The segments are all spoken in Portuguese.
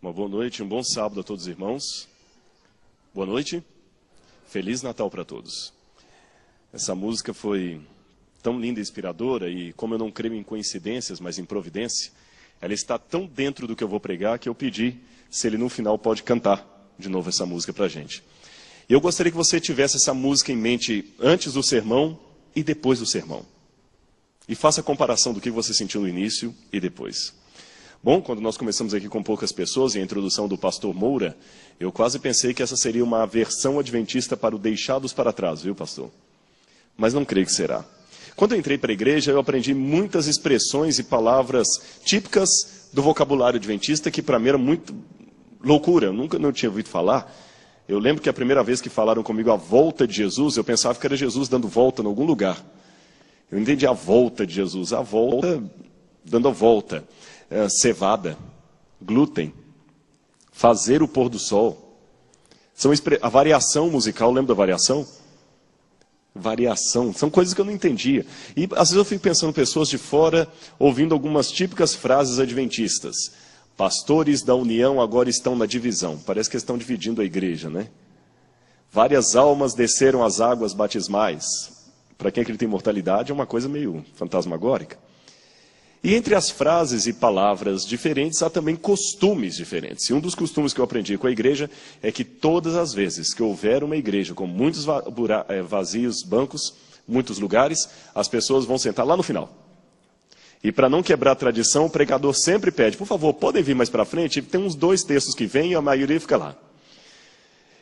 Uma boa noite, um bom sábado a todos os irmãos. Boa noite. Feliz Natal para todos. Essa música foi tão linda e inspiradora e, como eu não creio em coincidências, mas em providência, ela está tão dentro do que eu vou pregar que eu pedi se ele no final pode cantar de novo essa música para a gente. E eu gostaria que você tivesse essa música em mente antes do sermão e depois do sermão. E faça a comparação do que você sentiu no início e depois. Bom, quando nós começamos aqui com poucas pessoas, e a introdução do pastor Moura, eu quase pensei que essa seria uma versão adventista para o deixados para trás, viu, pastor? Mas não creio que será. Quando eu entrei para a igreja, eu aprendi muitas expressões e palavras típicas do vocabulário adventista, que para mim era muito loucura, eu nunca não tinha ouvido falar. Eu lembro que a primeira vez que falaram comigo a volta de Jesus, eu pensava que era Jesus dando volta em algum lugar. Eu entendi a volta de Jesus, a volta, dando a volta. Cevada, glúten, fazer o pôr do sol. A variação musical, lembra da variação? Variação, são coisas que eu não entendia. E às vezes eu fico pensando pessoas de fora, ouvindo algumas típicas frases adventistas. Pastores da união agora estão na divisão. Parece que estão dividindo a igreja, né? Várias almas desceram as águas batismais. Para quem acredita em imortalidade é uma coisa meio fantasmagórica. E entre as frases e palavras diferentes, há também costumes diferentes. E um dos costumes que eu aprendi com a igreja é que todas as vezes que houver uma igreja com muitos vazios bancos, muitos lugares, as pessoas vão sentar lá no final. E para não quebrar a tradição, o pregador sempre pede, por favor, podem vir mais para frente? Tem uns 2 textos que vêm e a maioria fica lá.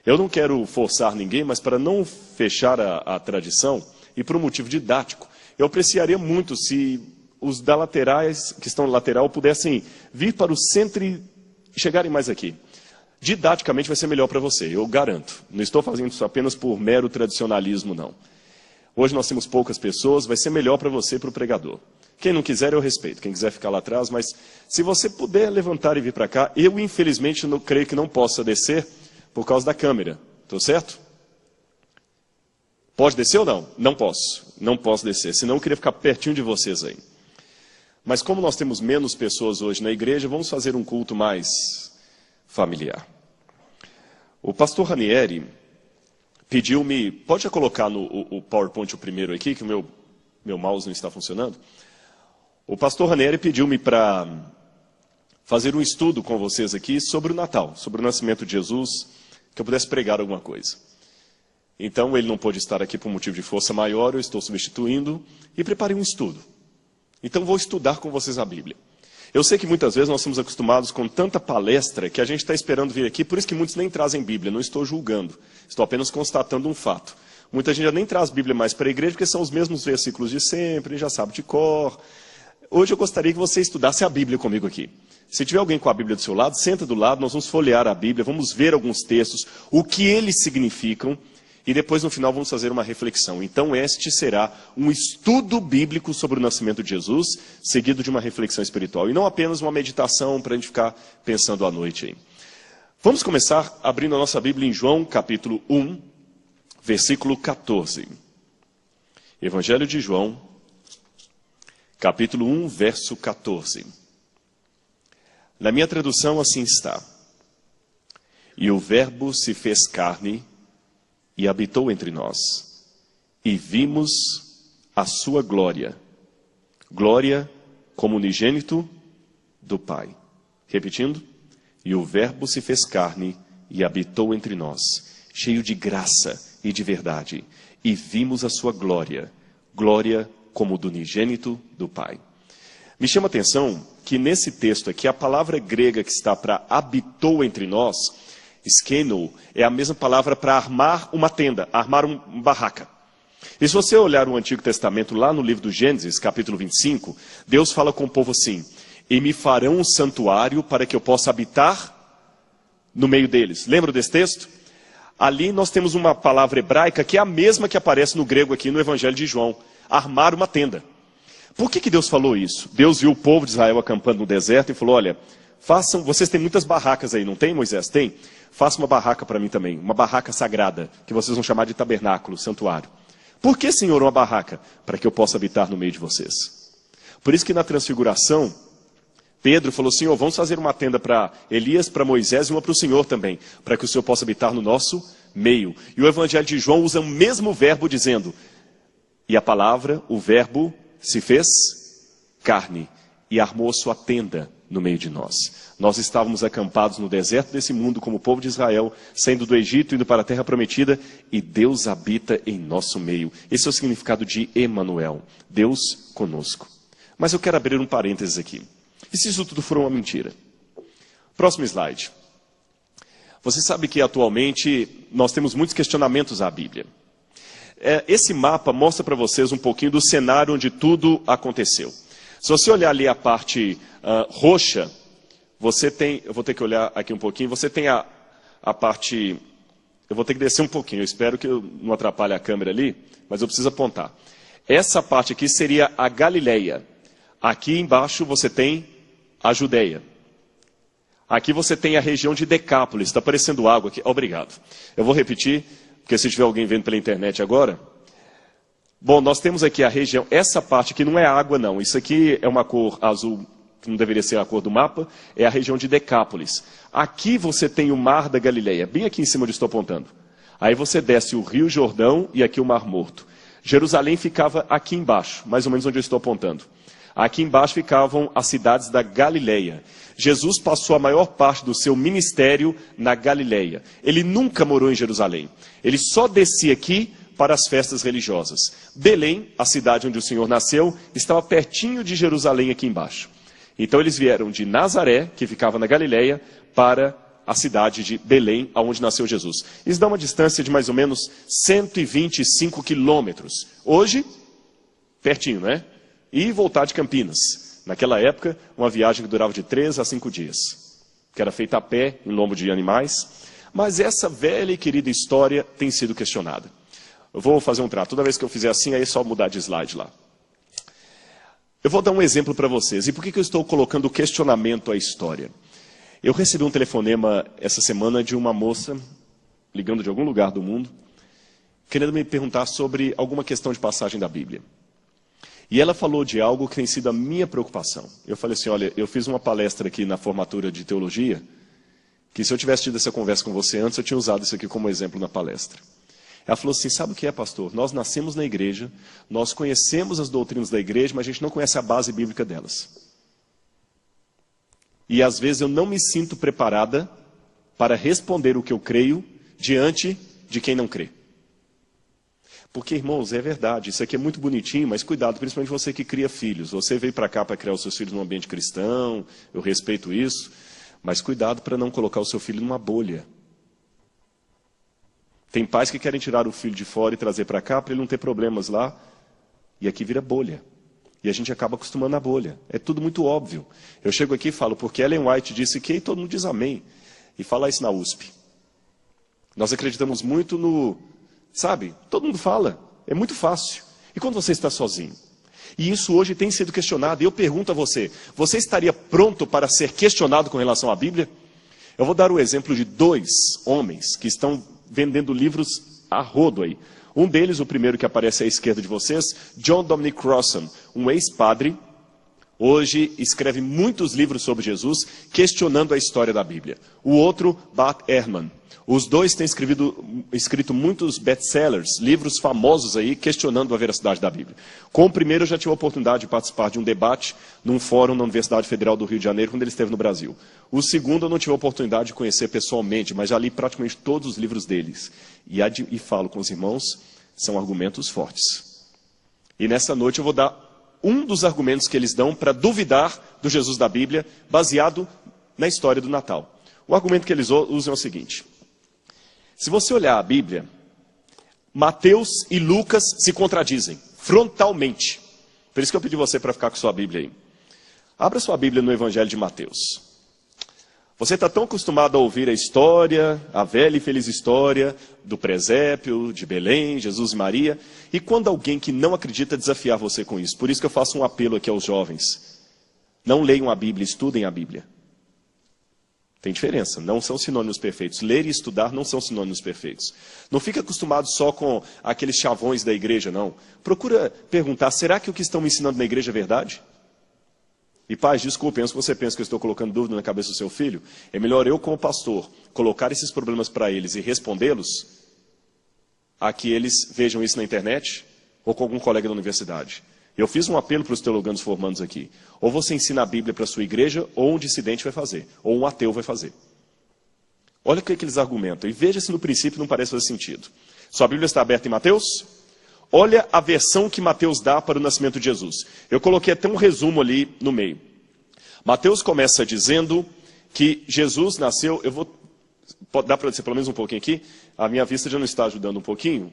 Eu não quero forçar ninguém, mas para não fechar a tradição, e por um motivo didático, eu apreciaria muito se os da laterais, que estão na lateral, pudessem vir para o centro e chegarem mais aqui. Didaticamente vai ser melhor para você, eu garanto. Não estou fazendo isso apenas por mero tradicionalismo, não. Hoje nós temos poucas pessoas, vai ser melhor para você e para o pregador. Quem não quiser, eu respeito. Quem quiser ficar lá atrás, mas se você puder levantar e vir para cá, eu infelizmente não creio que não possa descer por causa da câmera. Estou certo? Pode descer ou não? Não posso. Não posso descer, senão eu queria ficar pertinho de vocês aí. Mas como nós temos menos pessoas hoje na igreja, vamos fazer um culto mais familiar. O pastor Ranieri pediu-me, pode já colocar o PowerPoint o primeiro aqui, que o meu mouse não está funcionando. O pastor Ranieri pediu-me para fazer um estudo com vocês aqui sobre o Natal, sobre o nascimento de Jesus, que eu pudesse pregar alguma coisa. Então ele não pôde estar aqui por motivo de força maior, eu estou substituindo e preparei um estudo. Então vou estudar com vocês a Bíblia. Eu sei que muitas vezes nós estamos acostumados com tanta palestra que a gente está esperando vir aqui, por isso que muitos nem trazem Bíblia, não estou julgando, estou apenas constatando um fato. Muita gente já nem traz Bíblia mais para a igreja, porque são os mesmos versículos de sempre, já sabe de cor. Hoje eu gostaria que você estudasse a Bíblia comigo aqui. Se tiver alguém com a Bíblia do seu lado, senta do lado, nós vamos folhear a Bíblia, vamos ver alguns textos, o que eles significam, e depois, no final, vamos fazer uma reflexão. Então, este será um estudo bíblico sobre o nascimento de Jesus, seguido de uma reflexão espiritual. E não apenas uma meditação para a gente ficar pensando à noite aí. Vamos começar abrindo a nossa Bíblia em João, capítulo 1, versículo 14. Evangelho de João, capítulo 1, verso 14. Na minha tradução, assim está. E o Verbo se fez carne e habitou entre nós, e vimos a sua glória, glória como unigênito do Pai. Repetindo, e o Verbo se fez carne e habitou entre nós, cheio de graça e de verdade, e vimos a sua glória, glória como do unigênito do Pai. Me chama a atenção que nesse texto aqui, a palavra grega que está para habitou entre nós, skeno, é a mesma palavra para armar uma tenda, armar uma barraca. E se você olhar o Antigo Testamento, lá no livro do Gênesis, capítulo 25, Deus fala com o povo assim, e me farão um santuário para que eu possa habitar no meio deles. Lembra desse texto? Ali nós temos uma palavra hebraica que é a mesma que aparece no grego aqui no Evangelho de João, armar uma tenda. Por que Deus falou isso? Deus viu o povo de Israel acampando no deserto e falou, olha, vocês têm muitas barracas aí, não tem, Moisés? Tem? Faça uma barraca para mim também, uma barraca sagrada, que vocês vão chamar de tabernáculo, santuário. Por que, Senhor, uma barraca? Para que eu possa habitar no meio de vocês. Por isso que na transfiguração, Pedro falou, Senhor, vamos fazer uma tenda para Elias, para Moisés e uma para o Senhor também, para que o Senhor possa habitar no nosso meio. E o Evangelho de João usa o mesmo verbo dizendo, e a palavra, o verbo, se fez carne e armou sua tenda no meio de nós. Nós estávamos acampados no deserto desse mundo como o povo de Israel, saindo do Egito, indo para a terra prometida, e Deus habita em nosso meio. Esse é o significado de Emanuel, Deus conosco. Mas eu quero abrir um parênteses aqui. E se isso tudo for uma mentira? Próximo slide. Você sabe que atualmente nós temos muitos questionamentos à Bíblia. Esse mapa mostra para vocês um pouquinho do cenário onde tudo aconteceu. Se você olhar ali a parte roxa, você tem, eu vou ter que olhar aqui um pouquinho, você tem a parte, eu vou ter que descer um pouquinho, eu espero que eu não atrapalhe a câmera ali, mas eu preciso apontar. Essa parte aqui seria a Galileia. Aqui embaixo você tem a Judeia. Aqui você tem a região de Decápolis, está aparecendo água aqui, obrigado. Eu vou repetir, porque se tiver alguém vendo pela internet agora. Bom, nós temos aqui a região, essa parte aqui não é água não, isso aqui é uma cor azul, que não deveria ser a cor do mapa, é a região de Decápolis. Aqui você tem o Mar da Galileia, bem aqui em cima onde estou apontando. Aí você desce o Rio Jordão e aqui o Mar Morto. Jerusalém ficava aqui embaixo, mais ou menos onde eu estou apontando. Aqui embaixo ficavam as cidades da Galileia. Jesus passou a maior parte do seu ministério na Galileia. Ele nunca morou em Jerusalém. Ele só descia aqui para as festas religiosas. Belém, a cidade onde o Senhor nasceu, estava pertinho de Jerusalém aqui embaixo. Então eles vieram de Nazaré, que ficava na Galileia, para a cidade de Belém, onde nasceu Jesus. Isso dá uma distância de mais ou menos 125 quilômetros. Hoje, pertinho, né? E voltar de Campinas. Naquela época, uma viagem que durava de 3 a 5 dias. Que era feita a pé, em lombo de animais. Mas essa velha e querida história tem sido questionada. Eu vou fazer um trato. Toda vez que eu fizer assim, aí é só mudar de slide lá. Eu vou dar um exemplo para vocês. E por que eu estou colocando o questionamento à história? Eu recebi um telefonema essa semana de uma moça, ligando de algum lugar do mundo, querendo me perguntar sobre alguma questão de passagem da Bíblia. E ela falou de algo que tem sido a minha preocupação. Eu falei assim, olha, eu fiz uma palestra aqui na formatura de teologia, que se eu tivesse tido essa conversa com você antes, eu tinha usado isso aqui como exemplo na palestra. Ela falou assim, sabe o que é, pastor? Nós nascemos na igreja, nós conhecemos as doutrinas da igreja, mas a gente não conhece a base bíblica delas. E às vezes eu não me sinto preparada para responder o que eu creio diante de quem não crê. Porque, irmãos, é verdade, isso aqui é muito bonitinho, mas cuidado, principalmente você que cria filhos. Você veio para cá para criar os seus filhos num ambiente cristão, eu respeito isso, mas cuidado para não colocar o seu filho numa bolha. Tem pais que querem tirar o filho de fora e trazer para cá para ele não ter problemas lá, e aqui vira bolha. E a gente acaba acostumando a bolha. É tudo muito óbvio. Eu chego aqui e falo, porque Ellen White disse que, e todo mundo diz amém. E fala isso na USP. Nós acreditamos muito no... Sabe? Todo mundo fala. É muito fácil. E quando você está sozinho? E isso hoje tem sido questionado. E eu pergunto a você, você estaria pronto para ser questionado com relação à Bíblia? Eu vou dar o exemplo de 2 homens que estão vendendo livros a rodo aí. Um deles, o primeiro que aparece à esquerda de vocês, John Dominic Crossan, um ex-padre, hoje escreve muitos livros sobre Jesus, questionando a história da Bíblia. O outro, Bart Ehrman. Os dois têm escrito muitos best-sellers, livros famosos aí, questionando a veracidade da Bíblia. Com o primeiro, eu já tive a oportunidade de participar de um debate num fórum na Universidade Federal do Rio de Janeiro, quando ele esteve no Brasil. O segundo, eu não tive a oportunidade de conhecer pessoalmente, mas já li praticamente todos os livros deles. E falo com os irmãos, são argumentos fortes. E nessa noite eu vou dar um dos argumentos que eles dão para duvidar do Jesus da Bíblia, baseado na história do Natal. O argumento que eles usam é o seguinte... Se você olhar a Bíblia, Mateus e Lucas se contradizem, frontalmente. Por isso que eu pedi você para ficar com sua Bíblia aí. Abra sua Bíblia no Evangelho de Mateus. Você está tão acostumado a ouvir a história, a velha e feliz história do presépio, de Belém, Jesus e Maria, e quando alguém que não acredita desafiar você com isso. Por isso que eu faço um apelo aqui aos jovens. Não leiam a Bíblia, estudem a Bíblia. Tem diferença, não são sinônimos perfeitos. Ler e estudar não são sinônimos perfeitos. Não fica acostumado só com aqueles chavões da igreja, não. Procura perguntar, será que o que estão me ensinando na igreja é verdade? E pais, desculpem, se você pensa que eu estou colocando dúvida na cabeça do seu filho, é melhor eu, como pastor, colocar esses problemas para eles e respondê-los, a que eles vejam isso na internet ou com algum colega da universidade. Eu fiz um apelo para os teologanos formandos aqui. Ou você ensina a Bíblia para a sua igreja, ou um dissidente vai fazer, ou um ateu vai fazer. Olha o que eles argumentam, e veja se no princípio não parece fazer sentido. Sua Bíblia está aberta em Mateus? Olha a versão que Mateus dá para o nascimento de Jesus. Eu coloquei até um resumo ali no meio. Mateus começa dizendo que Jesus nasceu... Dá para dizer pelo menos um pouquinho aqui? A minha vista já não está ajudando um pouquinho.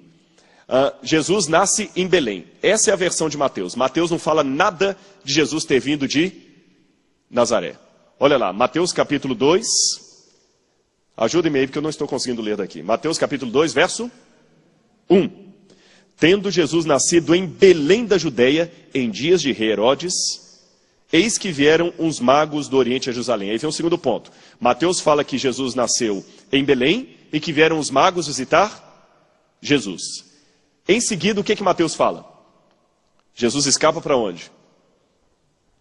Jesus nasce em Belém. Essa é a versão de Mateus. Mateus não fala nada de Jesus ter vindo de Nazaré. Olha lá, Mateus capítulo 2. Ajudem-me aí porque eu não estou conseguindo ler daqui. Mateus capítulo 2, verso 1. Tendo Jesus nascido em Belém da Judeia, em dias de rei Herodes, eis que vieram uns magos do Oriente a Jerusalém. Aí vem um segundo ponto. Mateus fala que Jesus nasceu em Belém e que vieram os magos visitar Jesus. Em seguida, o que Mateus fala? Jesus escapa para onde?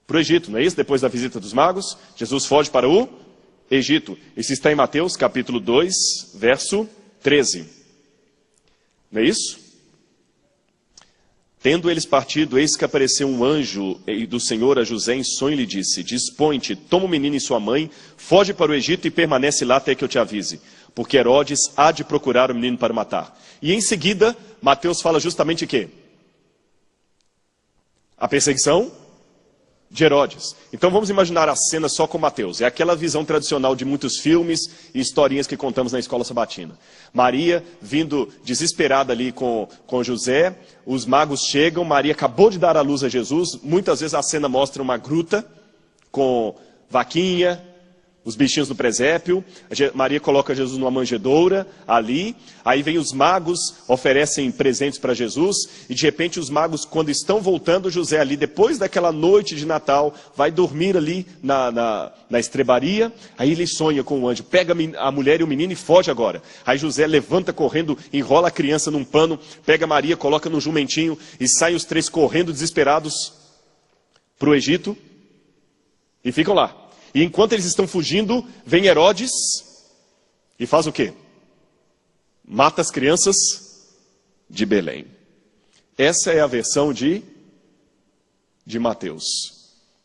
Para o Egito, não é isso? Depois da visita dos magos, Jesus foge para o Egito. Isso está em Mateus capítulo 2, verso 13. Não é isso? Tendo eles partido, eis que apareceu um anjo do Senhor a José em sonho e lhe disse: dispõe-te, toma o menino e sua mãe, foge para o Egito e permanece lá até que eu te avise, porque Herodes há de procurar o menino para matar. E em seguida, Mateus fala justamente o quê? A perseguição de Herodes. Então vamos imaginar a cena só com Mateus. É aquela visão tradicional de muitos filmes e historinhas que contamos na escola sabatina. Maria vindo desesperada ali com José, os magos chegam, Maria acabou de dar à luz a Jesus, muitas vezes a cena mostra uma gruta com vaquinha, os bichinhos do presépio, Maria coloca Jesus numa manjedoura ali, aí vem os magos, oferecem presentes para Jesus, e de repente os magos, quando estão voltando, José ali, depois daquela noite de Natal, vai dormir ali na estrebaria, aí ele sonha com o anjo, pega a mulher e o menino e foge agora. Aí José levanta correndo, enrola a criança num pano, pega Maria, coloca no jumentinho, e saem os três correndo desesperados para o Egito, e ficam lá. E enquanto eles estão fugindo, vem Herodes e faz o quê? Mata as crianças de Belém. Essa é a versão de Mateus.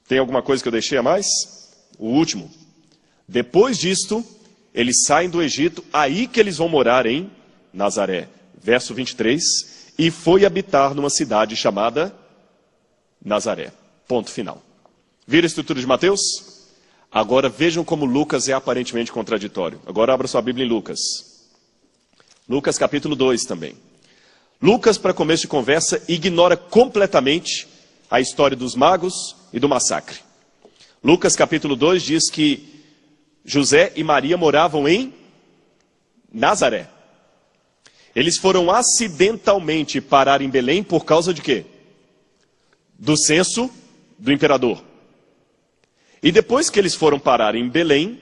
Tem alguma coisa que eu deixei a mais? O último. Depois disto, eles saem do Egito, aí que eles vão morar em Nazaré. Verso 23. E foi habitar numa cidade chamada Nazaré. Ponto final. Viram a estrutura de Mateus? Agora vejam como Lucas é aparentemente contraditório. Agora abra sua Bíblia em Lucas. Lucas capítulo 2 também. Lucas, para começo de conversa, ignora completamente a história dos magos e do massacre. Lucas capítulo 2 diz que José e Maria moravam em Nazaré. Eles foram acidentalmente parar em Belém por causa de quê? Do censo do imperador. E depois que eles foram parar em Belém,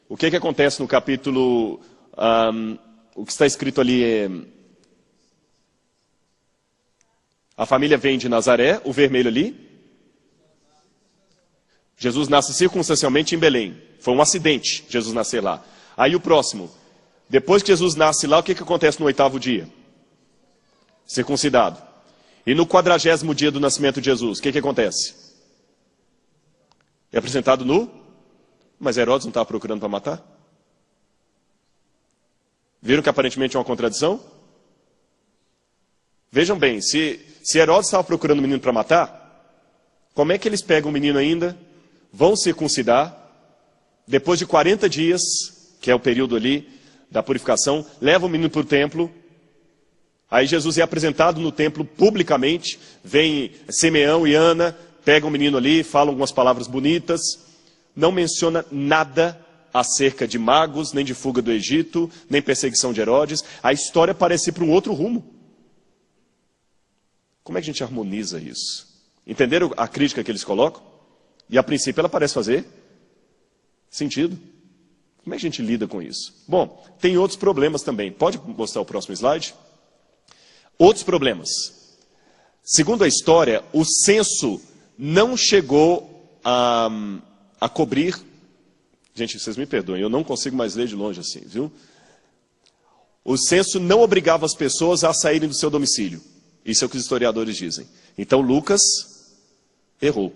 o que acontece no capítulo... o que está escrito ali é... A família vem de Nazaré, o vermelho ali. Jesus nasce circunstancialmente em Belém. Foi um acidente Jesus nascer lá. Aí o próximo. Depois que Jesus nasce lá, o que acontece no 8º dia? Circuncidado. E no 40º dia do nascimento de Jesus, o que acontece? É apresentado nu, mas Herodes não estava procurando para matar? Viram que aparentemente é uma contradição? Vejam bem, se Herodes estava procurando o menino para matar, como é que eles pegam o menino ainda, vão circuncidar, depois de 40 dias, que é o período ali da purificação, levam o menino para o templo, aí Jesus é apresentado no templo publicamente, vem Simeão e Ana, pegam o menino ali, falam algumas palavras bonitas, não menciona nada acerca de magos, nem de fuga do Egito, nem perseguição de Herodes. A história parece ir para um outro rumo. Como é que a gente harmoniza isso? Entenderam a crítica que eles colocam? E a princípio ela parece fazer sentido. Como é que a gente lida com isso? Bom, tem outros problemas também. Pode mostrar o próximo slide? Outros problemas. Segundo a história, o censo não chegou a cobrir... Gente, vocês me perdoem, eu não consigo mais ler de longe assim, viu? O censo não obrigava as pessoas a saírem do seu domicílio. Isso é o que os historiadores dizem. Então Lucas errou.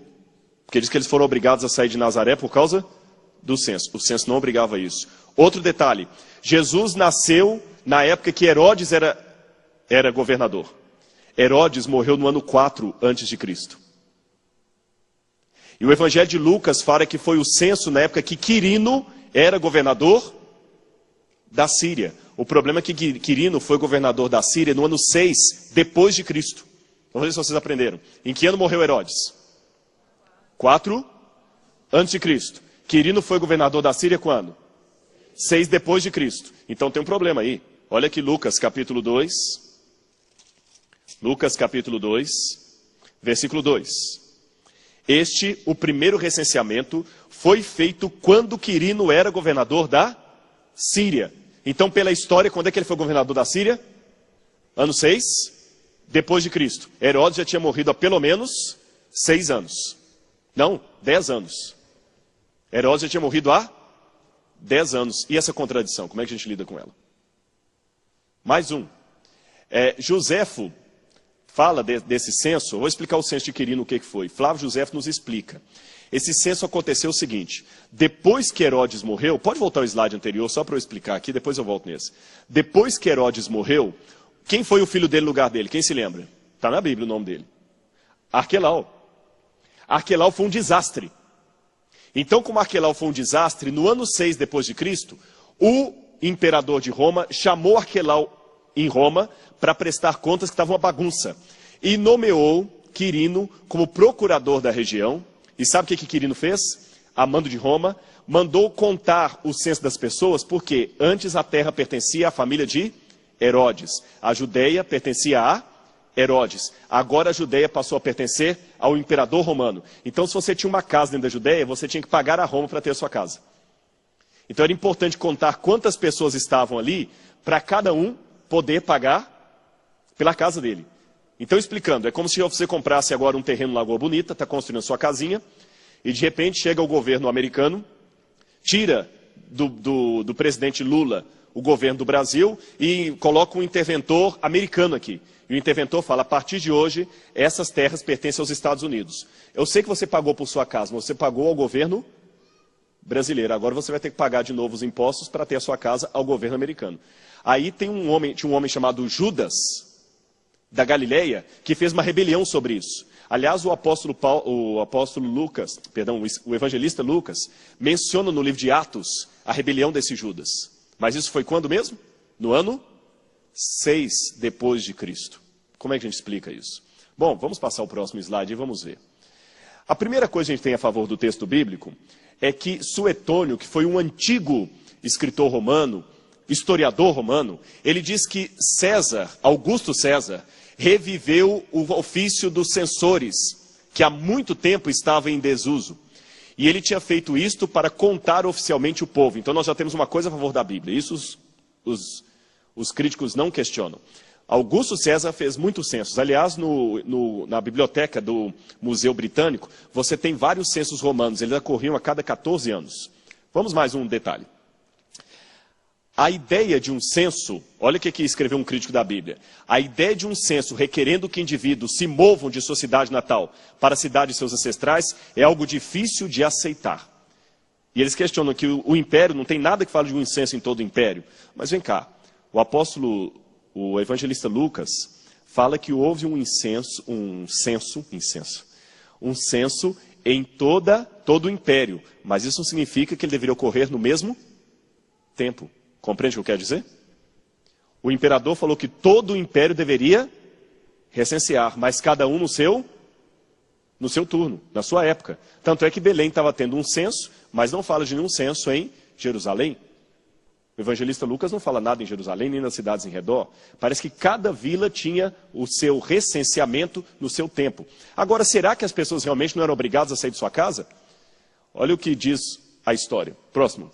Porque diz que eles foram obrigados a sair de Nazaré por causa do censo. O censo não obrigava a isso. Outro detalhe. Jesus nasceu na época que Herodes era governador. Herodes morreu no ano 4 a.C. E o Evangelho de Lucas fala que foi o censo na época que Quirino era governador da Síria. O problema é que Quirino foi governador da Síria no ano 6 depois de Cristo. Vamos ver se vocês aprenderam. Em que ano morreu Herodes? 4 a.C. Quirino foi governador da Síria quando? 6 depois de Cristo. Então tem um problema aí. Olha aqui Lucas capítulo 2. Lucas capítulo 2, versículo 2. O primeiro recenseamento, foi feito quando Quirino era governador da Síria. Então, pela história, quando é que ele foi governador da Síria? Ano 6, depois de Cristo. Herodes já tinha morrido há pelo menos 6 anos. Não, 10 anos. Herodes já tinha morrido há 10 anos. E essa contradição, como é que a gente lida com ela? Mais um. Joséfo fala desse censo. Vou explicar o censo de Quirino, o que foi. Flávio Joséfo nos explica. Esse censo aconteceu o seguinte. Depois que Herodes morreu, pode voltar ao slide anterior, só para eu explicar aqui, depois eu volto nesse. Depois que Herodes morreu, quem foi o filho dele no lugar dele? Quem se lembra? Está na Bíblia o nome dele. Arquelau. Arquelau foi um desastre. Então, como Arquelau foi um desastre, no ano 6 depois de Cristo, o imperador de Roma chamou Arquelau em Roma para prestar contas que estava uma bagunça. E nomeou Quirino como procurador da região. E sabe o que Quirino fez? A mando de Roma, mandou contar o censo das pessoas, porque antes a terra pertencia à família de Herodes. A Judeia pertencia a Herodes. Agora a Judeia passou a pertencer ao imperador romano. Então, se você tinha uma casa dentro da Judeia, você tinha que pagar a Roma para ter a sua casa. Então era importante contar quantas pessoas estavam ali, para cada um poder pagar pela casa dele. Então, explicando, é como se você comprasse agora um terreno em Lagoa Bonita, está construindo a sua casinha, e de repente chega o governo americano, tira do presidente Lula o governo do Brasil e coloca um interventor americano aqui. E o interventor fala, a partir de hoje, essas terras pertencem aos Estados Unidos. Eu sei que você pagou por sua casa, mas você pagou ao governo brasileiro. Agora você vai ter que pagar de novo os impostos para ter a sua casa ao governo americano. Aí tinha um homem chamado Judas, da Galileia, que fez uma rebelião sobre isso. Aliás, o evangelista Lucas, menciona no livro de Atos a rebelião desse Judas. Mas isso foi quando mesmo? No ano 6 depois de Cristo. Como é que a gente explica isso? Bom, vamos passar o próximo slide e vamos ver. A primeira coisa que a gente tem a favor do texto bíblico é que Suetônio, que foi um antigo escritor romano, historiador romano, ele diz que Augusto César, reviveu o ofício dos censores, que há muito tempo estava em desuso. E ele tinha feito isto para contar oficialmente o povo. Então nós já temos uma coisa a favor da Bíblia. Isso os críticos não questionam. Augusto César fez muitos censos. Aliás, na biblioteca do Museu Britânico, você tem vários censos romanos. Eles ocorriam a cada 14 anos. Vamos mais um detalhe. A ideia de um censo, olha o que escreveu um crítico da Bíblia. A ideia de um censo requerendo que indivíduos se movam de sua cidade natal para a cidade de seus ancestrais é algo difícil de aceitar. E eles questionam que o império, não tem nada que fale de um censo em todo o império. Mas vem cá, o evangelista Lucas fala que houve um censo em todo o império. Mas isso não significa que ele deveria ocorrer no mesmo tempo. Compreende o que eu quero dizer? O imperador falou que todo o império deveria recensear, mas cada um no seu turno, na sua época. Tanto é que Belém estava tendo um censo, mas não fala de nenhum censo em Jerusalém. O evangelista Lucas não fala nada em Jerusalém, nem nas cidades em redor. Parece que cada vila tinha o seu recenseamento no seu tempo. Agora, será que as pessoas realmente não eram obrigadas a sair de sua casa? Olha o que diz a história. Próximo.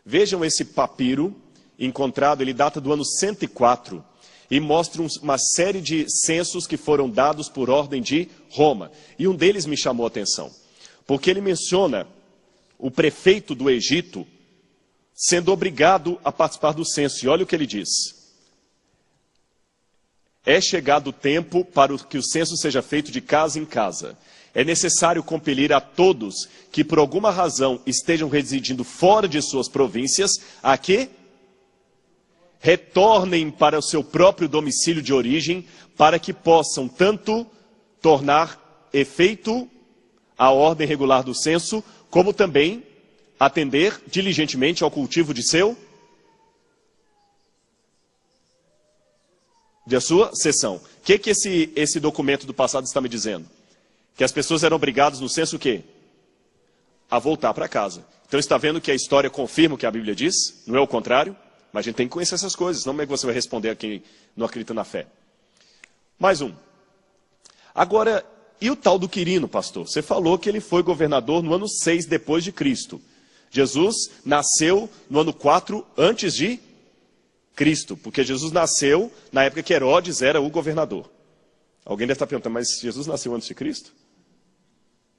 Vejam esse papiro encontrado, ele data do ano 104 e mostra uma série de censos que foram dados por ordem de Roma. E um deles me chamou a atenção. porque ele menciona o prefeito do Egito sendo obrigado a participar do censo. E olha o que ele diz. É chegado o tempo para que o censo seja feito de casa em casa. É necessário compelir a todos que por alguma razão estejam residindo fora de suas províncias, a que retornem para o seu próprio domicílio de origem, para que possam tanto tornar efeito a ordem regular do censo, como também atender diligentemente ao cultivo de a sua seção. O que esse documento do passado está me dizendo? Que as pessoas eram obrigadas no censo o quê? A voltar para casa. Então está vendo que a história confirma o que a Bíblia diz? Não é o contrário? Mas a gente tem que conhecer essas coisas, senão como é que você vai responder a quem não acredita na fé? Mais um. Agora, e o tal do Quirino, pastor? Você falou que ele foi governador no ano 6 depois de Cristo. Jesus nasceu no ano 4 antes de Cristo, porque Jesus nasceu na época que Herodes era o governador. Alguém deve estar perguntando, mas Jesus nasceu antes de Cristo?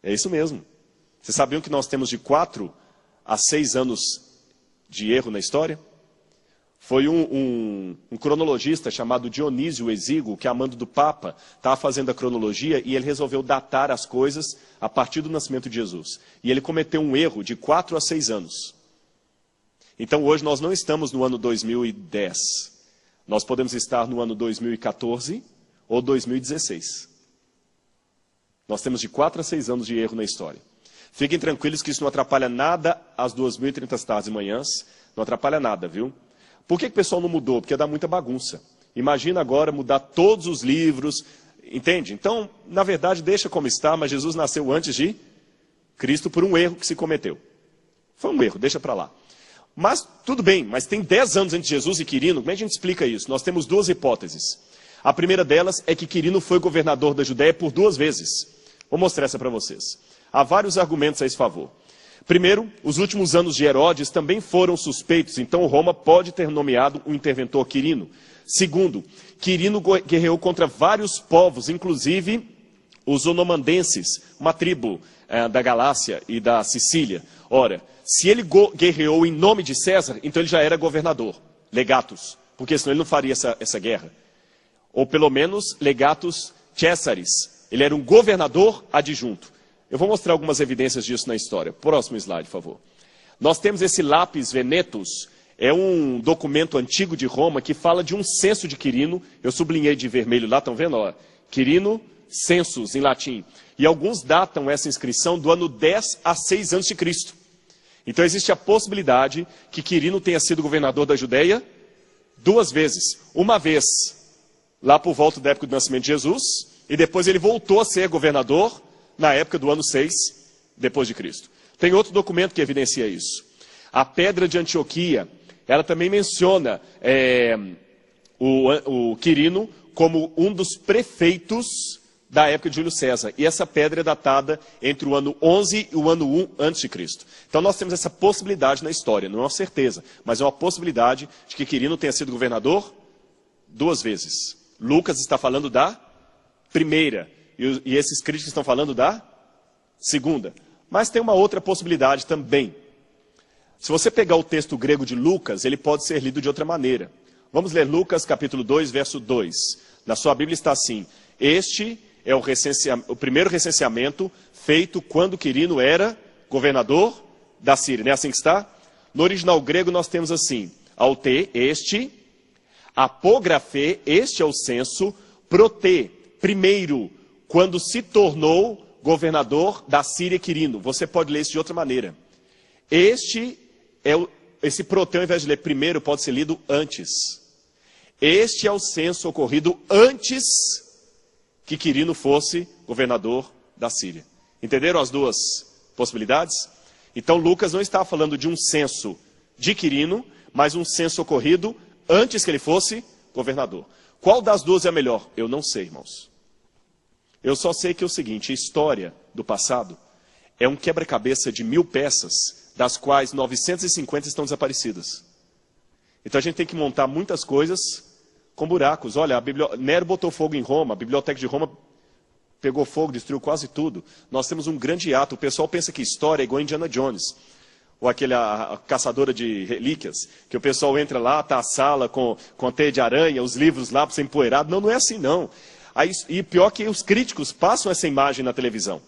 É isso mesmo. Vocês sabiam que nós temos de 4 a 6 anos de erro na história? Foi um cronologista chamado Dionísio Exíguo, que a mando do Papa estava fazendo a cronologia e ele resolveu datar as coisas a partir do nascimento de Jesus. E ele cometeu um erro de 4 a 6 anos. Então hoje nós não estamos no ano 2010. Nós podemos estar no ano 2014 ou 2016. Nós temos de 4 a 6 anos de erro na história. Fiquem tranquilos que isso não atrapalha nada às 2.030 tardes e manhãs. Não atrapalha nada, viu? Por que o pessoal não mudou? Porque dá muita bagunça. Imagina agora mudar todos os livros, entende? Então, na verdade, deixa como está, mas Jesus nasceu antes de Cristo por um erro que se cometeu. Foi um erro, deixa para lá. Mas, tudo bem, mas tem 10 anos entre Jesus e Quirino, como é que a gente explica isso? Nós temos duas hipóteses. A primeira delas é que Quirino foi governador da Judéia por 2 vezes. Vou mostrar essa para vocês. Há vários argumentos a esse favor. Primeiro, os últimos anos de Herodes também foram suspeitos, então Roma pode ter nomeado um interventor Quirino. Segundo, Quirino guerreou contra vários povos, inclusive os onomandenses, uma tribo da Galácia e da Sicília. Ora, se ele guerreou em nome de César, então ele já era governador, legatus, porque senão ele não faria essa guerra. Ou pelo menos legatus Caesaris, ele era um governador adjunto. Eu vou mostrar algumas evidências disso na história. Próximo slide, por favor. Nós temos esse lápis Venetus, é um documento antigo de Roma que fala de um censo de Quirino. Eu sublinhei de vermelho lá, estão vendo? Ó, Quirino, census, em latim. E alguns datam essa inscrição do ano 10 a 6 a.C. Então existe a possibilidade que Quirino tenha sido governador da Judéia 2 vezes. Uma vez lá por volta da época do nascimento de Jesus, e depois ele voltou a ser governador na época do ano 6 depois de Cristo. Tem outro documento que evidencia isso. A Pedra de Antioquia, ela também menciona o Quirino como um dos prefeitos da época de Júlio César. E essa pedra é datada entre o ano 11 e o ano 1 a.C. Então nós temos essa possibilidade na história, não é uma certeza, mas é uma possibilidade de que Quirino tenha sido governador 2 vezes. Lucas está falando da primeira, e esses críticos estão falando da segunda. Mas tem uma outra possibilidade também. Se você pegar o texto grego de Lucas, ele pode ser lido de outra maneira. Vamos ler Lucas capítulo 2, verso 2. Na sua Bíblia está assim: este é o primeiro recenseamento feito quando Quirino era governador da Síria. Não é assim que está? No original grego nós temos assim: aute, este, apógrafe, este é o censo, prote, primeiro, quando se tornou governador da Síria Quirino. Você pode ler isso de outra maneira. Esse prote, ao invés de ler primeiro, pode ser lido antes. Este é o censo ocorrido antes que Quirino fosse governador da Síria. Entenderam as duas possibilidades? Então Lucas não está falando de um censo de Quirino, mas um censo ocorrido antes que ele fosse governador. Qual das duas é a melhor? Eu não sei, irmãos. Eu só sei que é o seguinte: a história do passado é um quebra-cabeça de 1000 peças, das quais 950 estão desaparecidas. Então a gente tem que montar muitas coisas com buracos. Olha, Nero botou fogo em Roma, a biblioteca de Roma pegou fogo, destruiu quase tudo. Nós temos um grande ato. O pessoal pensa que história é igual a Indiana Jones, ou a caçadora de relíquias, que o pessoal entra lá, tá a sala com a teia de aranha, os livros lá para ser empoeirado. Não, não é assim não. E pior que os críticos passam essa imagem na televisão,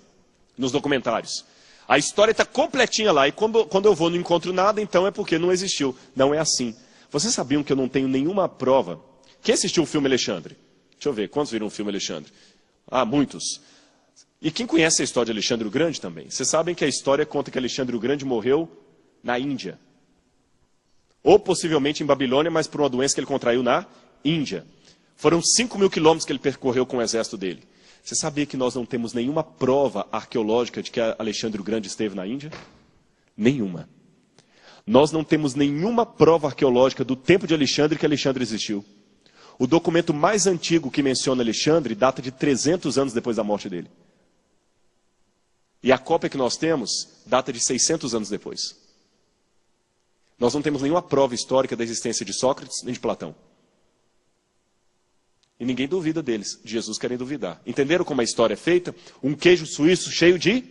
nos documentários. A história está completinha lá, e quando eu vou não encontro nada, então é porque não existiu. Não é assim. Vocês sabiam que eu não tenho nenhuma prova? Quem assistiu o filme Alexandre? Deixa eu ver, quantos viram o filme Alexandre? Ah, muitos. E quem conhece a história de Alexandre o Grande também? Vocês sabem que a história conta que Alexandre o Grande morreu na Índia. Ou possivelmente em Babilônia, mas por uma doença que ele contraiu na Índia. Foram 5.000 quilômetros que ele percorreu com o exército dele. Você sabia que nós não temos nenhuma prova arqueológica de que Alexandre o Grande esteve na Índia? Nenhuma. Nós não temos nenhuma prova arqueológica do tempo de Alexandre que Alexandre existiu. O documento mais antigo que menciona Alexandre data de 300 anos depois da morte dele. E a cópia que nós temos data de 600 anos depois. Nós não temos nenhuma prova histórica da existência de Sócrates nem de Platão. E ninguém duvida deles. De Jesus querem duvidar. Entenderam como a história é feita? Um queijo suíço cheio de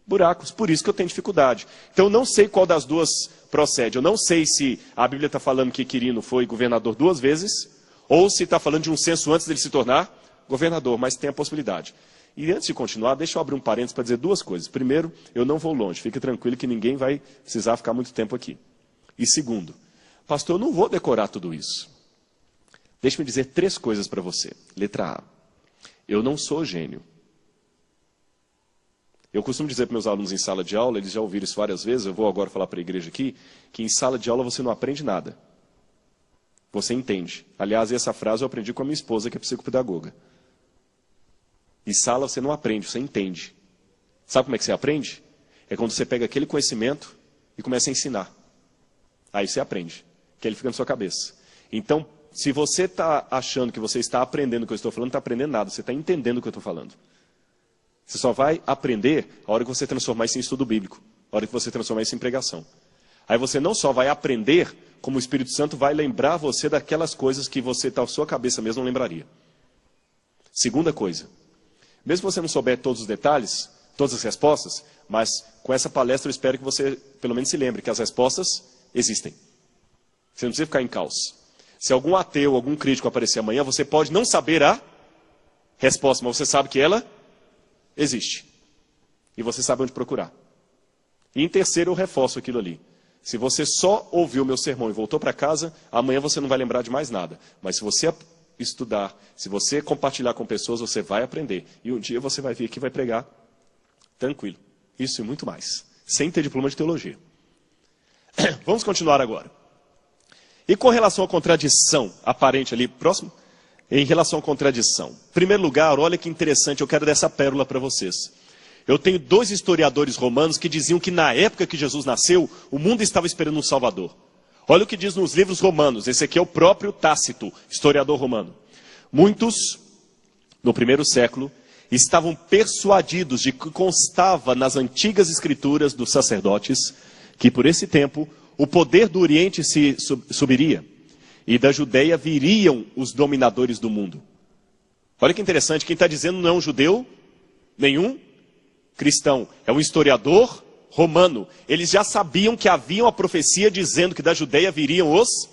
buracos. Por isso que eu tenho dificuldade. Então eu não sei qual das duas procede. Eu não sei se a Bíblia está falando que Quirino foi governador 2 vezes, ou se está falando de um censo antes dele se tornar governador, mas tem a possibilidade. E antes de continuar, deixa eu abrir um parênteses para dizer 2 coisas. Primeiro, eu não vou longe. Fique tranquilo que ninguém vai precisar ficar muito tempo aqui. E segundo, pastor, eu não vou decorar tudo isso. Deixe-me dizer 3 coisas para você. Letra A. Eu não sou gênio. Eu costumo dizer para meus alunos em sala de aula, eles já ouviram isso várias vezes, eu vou agora falar para a igreja aqui, que em sala de aula você não aprende nada. Você entende. Aliás, essa frase eu aprendi com a minha esposa, que é psicopedagoga. Em sala você não aprende, você entende. Sabe como é que você aprende? É quando você pega aquele conhecimento e começa a ensinar. Aí você aprende, que ele fica na sua cabeça. Então, se você está achando que você está aprendendo o que eu estou falando, não está aprendendo nada, você está entendendo o que eu estou falando. Você só vai aprender a hora que você transformar isso em estudo bíblico, a hora que você transformar isso em pregação. Aí você não só vai aprender, como o Espírito Santo vai lembrar você daquelas coisas que você, na sua cabeça mesmo, não lembraria. Segunda coisa, mesmo que você não souber todos os detalhes, todas as respostas, mas com essa palestra eu espero que você, pelo menos, se lembre que as respostas existem. Você não precisa ficar em caos. Se algum ateu, algum crítico aparecer amanhã, você pode não saber a resposta, mas você sabe que ela existe. E você sabe onde procurar. E em terceiro, eu reforço aquilo ali. Se você só ouviu o meu sermão e voltou para casa, amanhã você não vai lembrar de mais nada. Mas se você estudar, se você compartilhar com pessoas, você vai aprender. E um dia você vai vir aqui e vai pregar tranquilo. Isso e muito mais. Sem ter diploma de teologia. Vamos continuar agora. E com relação à contradição aparente ali, próximo, em relação à contradição. Em primeiro lugar, olha que interessante, eu quero dar essa pérola para vocês. Eu tenho 2 historiadores romanos que diziam que na época que Jesus nasceu, o mundo estava esperando um Salvador. Olha o que diz nos livros romanos, esse aqui é o próprio Tácito, historiador romano. Muitos, no 1º século, estavam persuadidos de que constava nas antigas escrituras dos sacerdotes, que por esse tempo o poder do Oriente se subiria, e da Judeia viriam os dominadores do mundo. Olha que interessante, quem está dizendo não é um judeu, nenhum cristão, é um historiador romano. Eles já sabiam que havia uma profecia dizendo que da Judeia viriam os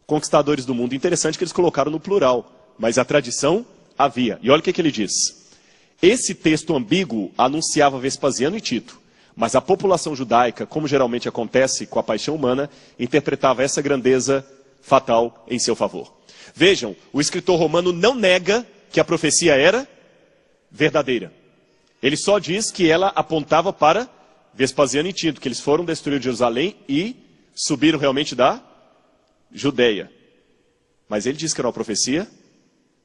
conquistadores do mundo. Interessante que eles colocaram no plural, mas a tradição havia. E olha o que ele diz. Esse texto ambíguo anunciava Vespasiano e Tito, mas a população judaica, como geralmente acontece com a paixão humana, interpretava essa grandeza fatal em seu favor. Vejam, o escritor romano não nega que a profecia era verdadeira. Ele só diz que ela apontava para Vespasiano e Tito, que eles foram destruir Jerusalém e subiram realmente da Judeia. Mas ele diz que era uma profecia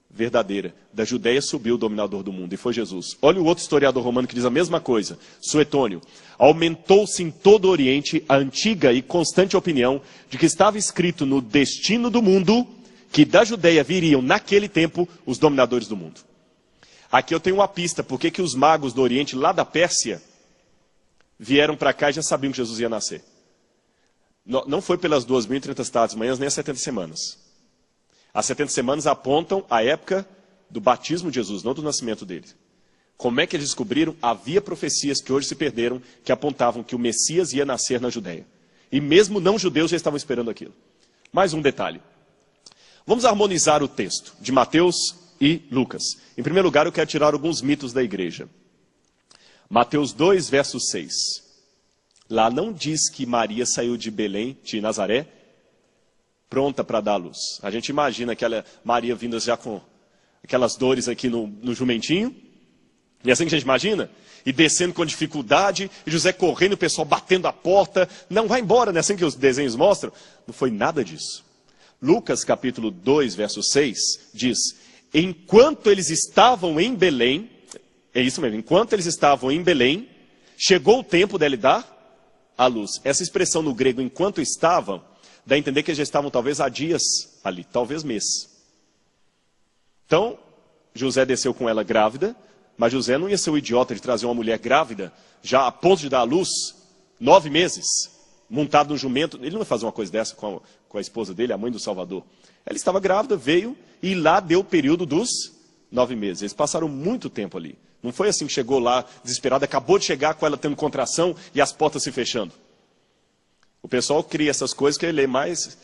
verdadeira. Da Judeia subiu o dominador do mundo, e foi Jesus. Olha o outro historiador romano que diz a mesma coisa, Suetônio. Aumentou-se em todo o Oriente a antiga e constante opinião de que estava escrito no destino do mundo que da Judeia viriam naquele tempo os dominadores do mundo. Aqui eu tenho uma pista, porque que os magos do Oriente, lá da Pérsia, vieram para cá e já sabiam que Jesus ia nascer. Não foi pelas 2.030 tardes, manhãs, nem as 70 semanas. As 70 semanas apontam a época do batismo de Jesus, não do nascimento dele. Como é que eles descobriram? Havia profecias que hoje se perderam, que apontavam que o Messias ia nascer na Judéia. E mesmo não judeus já estavam esperando aquilo. Mais um detalhe. Vamos harmonizar o texto de Mateus e Lucas. Em primeiro lugar, eu quero tirar alguns mitos da igreja. Mateus 2, verso 6. Lá não diz que Maria saiu de Belém, de Nazaré, pronta para dar a luz. A gente imagina aquela Maria vindo já com aquelas dores aqui no jumentinho. E é assim que a gente imagina? E descendo com dificuldade, e José correndo, o pessoal batendo a porta. Não, vai embora, não é assim que os desenhos mostram? Não foi nada disso. Lucas capítulo 2, verso 6, diz: enquanto eles estavam em Belém, é isso mesmo, enquanto eles estavam em Belém, chegou o tempo dele dar a luz. Essa expressão no grego, enquanto estavam, dá a entender que eles já estavam talvez há dias ali, talvez mês. Então, José desceu com ela grávida, mas José não ia ser o idiota de trazer uma mulher grávida, já a ponto de dar à luz, 9 meses, montado num jumento. Ele não ia fazer uma coisa dessa com a esposa dele, a mãe do Salvador. Ela estava grávida, veio e lá deu o período dos 9 meses. Eles passaram muito tempo ali. Não foi assim que chegou lá desesperado, acabou de chegar com ela tendo contração e as portas se fechando. O pessoal cria essas coisas que ele lê mais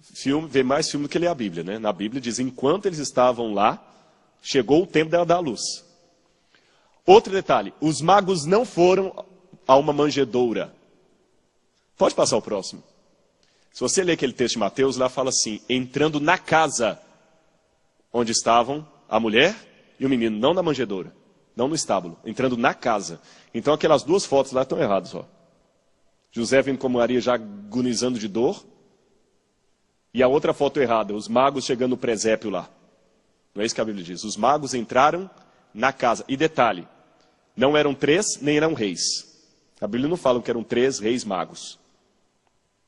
filme, vê mais filme do que lê a Bíblia, né? Na Bíblia diz, enquanto eles estavam lá, chegou o tempo dela dar a luz. Outro detalhe, os magos não foram a uma manjedoura. Pode passar o próximo. Se você ler aquele texto de Mateus, lá fala assim, entrando na casa onde estavam a mulher e o menino, não na manjedoura, não no estábulo, entrando na casa. Então aquelas duas fotos lá estão erradas, ó. José vindo com Maria já agonizando de dor, e a outra foto errada, os magos chegando no presépio lá. Não é isso que a Bíblia diz. Os magos entraram na casa. E detalhe, não eram 3, nem eram reis. A Bíblia não fala que eram 3 reis magos.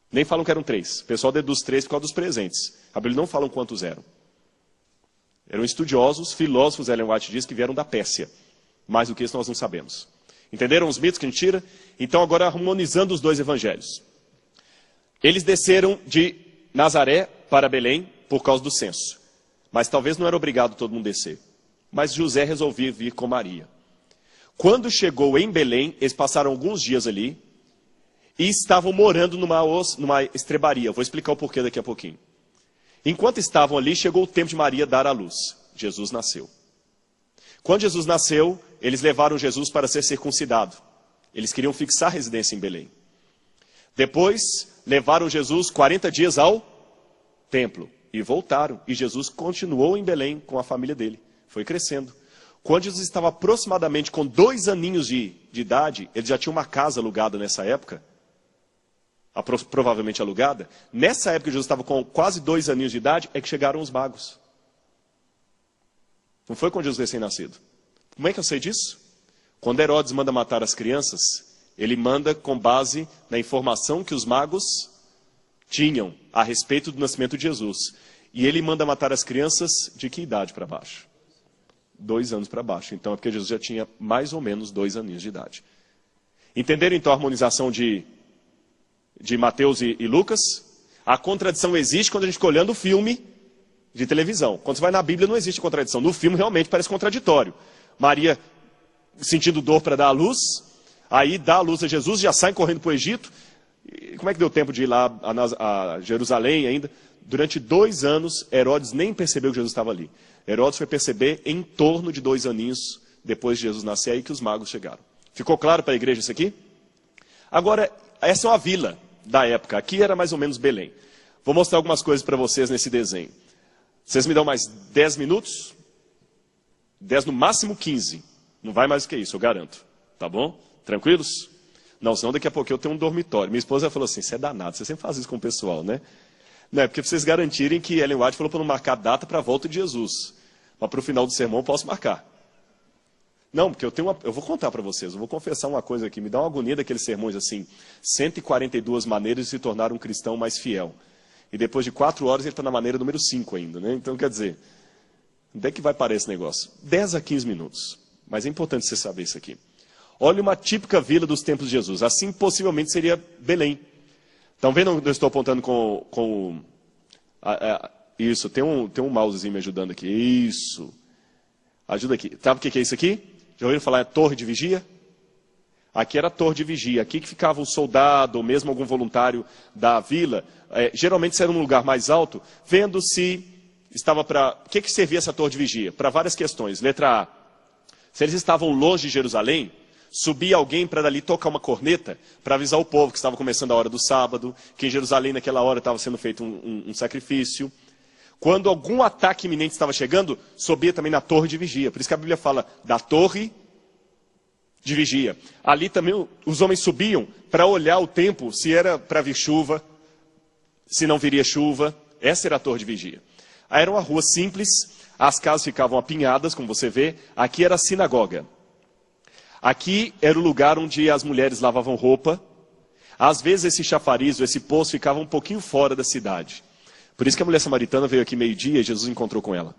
Nem falam que eram 3. O pessoal deduz 3 por causa dos presentes. A Bíblia não fala quantos eram. Eram estudiosos, filósofos, Ellen White diz, que vieram da Pérsia. Mais do que isso nós não sabemos. Entenderam os mitos que a gente tira? Então agora harmonizando os dois evangelhos. Eles desceram de Nazaré para Belém por causa do censo. Mas talvez não era obrigado todo mundo descer. Mas José resolvia vir com Maria. Quando chegou em Belém, eles passaram alguns dias ali e estavam morando numa estrebaria. Vou explicar o porquê daqui a pouquinho. Enquanto estavam ali, chegou o tempo de Maria dar à luz. Jesus nasceu. Quando Jesus nasceu, eles levaram Jesus para ser circuncidado. Eles queriam fixar residência em Belém. Depois, levaram Jesus 40 dias ao templo. E voltaram. E Jesus continuou em Belém com a família dele. Foi crescendo. Quando Jesus estava aproximadamente com 2 aninhos de idade, ele já tinha uma casa alugada nessa época. Provavelmente alugada. Nessa época, Jesus estava com quase 2 aninhos de idade, é que chegaram os magos. Não foi com Jesus recém-nascido. Como é que eu sei disso? Quando Herodes manda matar as crianças, ele manda com base na informação que os magos tinham a respeito do nascimento de Jesus. E ele manda matar as crianças de que idade para baixo? 2 anos para baixo. Então é porque Jesus já tinha mais ou menos 2 aninhos de idade. Entenderam então a harmonização de Mateus e Lucas? A contradição existe quando a gente fica olhando o filme de televisão. Quando você vai na Bíblia não existe contradição. No filme realmente parece contraditório. Maria sentindo dor para dar à luz, aí dá a luz a Jesus, já saem correndo para o Egito. E como é que deu tempo de ir lá a Jerusalém ainda? Durante 2 anos, Herodes nem percebeu que Jesus estava ali. Herodes foi perceber em torno de 2 aninhos depois de Jesus nascer, aí que os magos chegaram. Ficou claro para a igreja isso aqui? Agora, essa é uma vila da época. Aqui era mais ou menos Belém. Vou mostrar algumas coisas para vocês nesse desenho. Vocês me dão mais 10 minutos? 10 no máximo 15. Não vai mais do que isso, eu garanto. Tá bom? Tranquilos? Não, senão daqui a pouco eu tenho um dormitório. Minha esposa falou assim, você é danado, você sempre faz isso com o pessoal, né? Não, é porque vocês garantirem que Ellen White falou para não marcar data para a volta de Jesus. Mas para o final do sermão eu posso marcar. Não, porque eu vou contar para vocês, eu vou confessar uma coisa aqui. Me dá uma agonia daqueles sermões assim, 142 maneiras de se tornar um cristão mais fiel. E depois de 4 horas ele está na maneira número 5 ainda, né? Então quer dizer, onde é que vai parar esse negócio? 10 a 15 minutos. Mas é importante você saber isso aqui. Olha uma típica vila dos tempos de Jesus. Assim possivelmente seria Belém. Estão vendo onde eu estou apontando com Isso, tem um mousezinho me ajudando aqui. Isso. Ajuda aqui. Sabe o que é isso aqui? Já ouviram falar em torre de vigia? Aqui era a torre de vigia. Aqui que ficava um soldado ou mesmo algum voluntário da vila. Geralmente isso era um lugar mais alto, vendo se estava para... O que servia essa torre de vigia? Para várias questões. Letra A. Se eles estavam longe de Jerusalém, subia alguém para dali tocar uma corneta para avisar o povo que estava começando a hora do sábado, que em Jerusalém naquela hora estava sendo feito um sacrifício. Quando algum ataque iminente estava chegando, subia também na torre de vigia. Por isso que a Bíblia fala da torre de vigia. Ali também os homens subiam para olhar o tempo, se era para vir chuva, se não viria chuva. Essa era a torre de vigia. Aí era uma rua simples, as casas ficavam apinhadas, como você vê. Aqui era a sinagoga. Aqui era o lugar onde as mulheres lavavam roupa. Às vezes esse chafariz, esse poço ficava um pouquinho fora da cidade. Por isso que a mulher samaritana veio aqui meio-dia e Jesus encontrou com ela.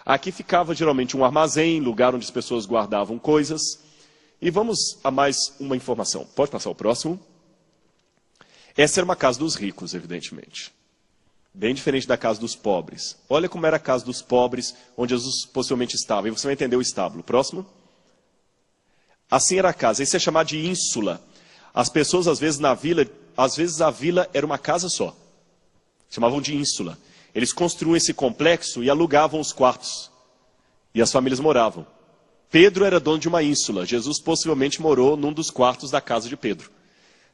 Aqui ficava geralmente um armazém, lugar onde as pessoas guardavam coisas. E vamos a mais uma informação. Pode passar o próximo? Essa era uma casa dos ricos, evidentemente. Bem diferente da casa dos pobres. Olha como era a casa dos pobres, onde Jesus possivelmente estava. E você vai entender o estábulo. Próximo. Assim era a casa. Isso é chamado de ínsula. As pessoas, às vezes, na vila, às vezes a vila era uma casa só. Chamavam de ínsula. Eles construíam esse complexo e alugavam os quartos. E as famílias moravam. Pedro era dono de uma ínsula. Jesus possivelmente morou num dos quartos da casa de Pedro.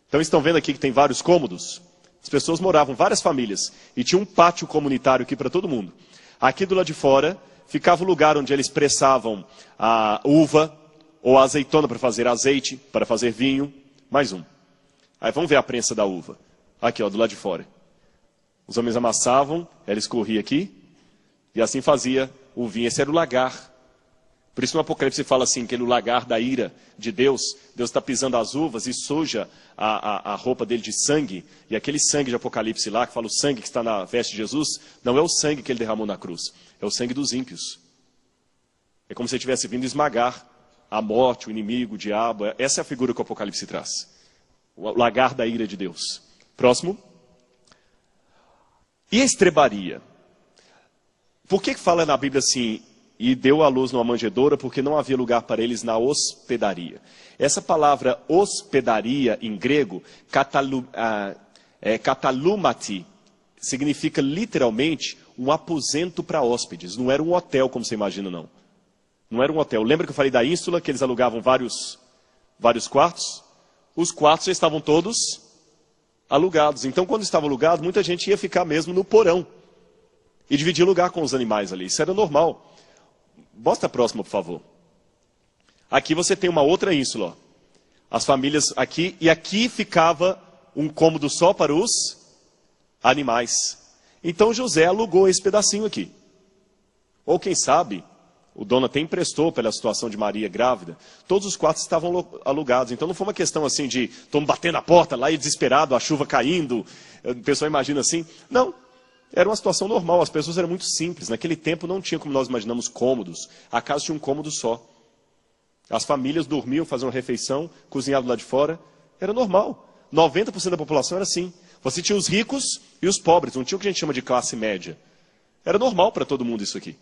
Então estão vendo aqui que tem vários cômodos? As pessoas moravam, várias famílias. E tinha um pátio comunitário aqui para todo mundo. Aqui do lado de fora ficava o lugar onde eles pressavam a uva ou a azeitona para fazer azeite, para fazer vinho. Mais um. Aí vamos ver a prensa da uva. Aqui, ó, do lado de fora. Os homens amassavam, ela escorria aqui, e assim fazia o vinho. Esse era o lagar. Por isso no Apocalipse fala assim, que ele, o lagar da ira de Deus, Deus está pisando as uvas e suja a roupa dele de sangue. E aquele sangue de Apocalipse lá, que fala o sangue que está na veste de Jesus, não é o sangue que ele derramou na cruz, é o sangue dos ímpios. É como se ele tivesse vindo esmagar a morte, o inimigo, o diabo. Essa é a figura que o Apocalipse traz. O lagar da ira de Deus. Próximo. E a estrebaria? Por que fala na Bíblia assim, e deu à luz numa manjedoura, porque não havia lugar para eles na hospedaria? Essa palavra hospedaria, em grego, katalumati, significa literalmente um aposento para hóspedes. Não era um hotel, como você imagina, não. Não era um hotel. Lembra que eu falei da ínsula, que eles alugavam vários quartos? Os quartos já estavam todos alugados. Então, quando estava alugado, muita gente ia ficar mesmo no porão. E dividir lugar com os animais ali. Isso era normal. Mostra a próxima, por favor. Aqui você tem uma outra ínsula. Ó. As famílias aqui. E aqui ficava um cômodo só para os animais. Então, José alugou esse pedacinho aqui. Ou quem sabe, o dono até emprestou pela situação de Maria grávida. Todos os quartos estavam alugados. Então não foi uma questão assim de estamos batendo na porta lá e desesperado, a chuva caindo. O pessoal imagina assim. Não. Era uma situação normal. As pessoas eram muito simples. Naquele tempo não tinha como nós imaginamos cômodos. A casa tinha um cômodo só. As famílias dormiam, faziam uma refeição, cozinhavam lá de fora. Era normal. 90% da população era assim. Você tinha os ricos e os pobres. Não tinha o que a gente chama de classe média. Era normal para todo mundo isso aqui.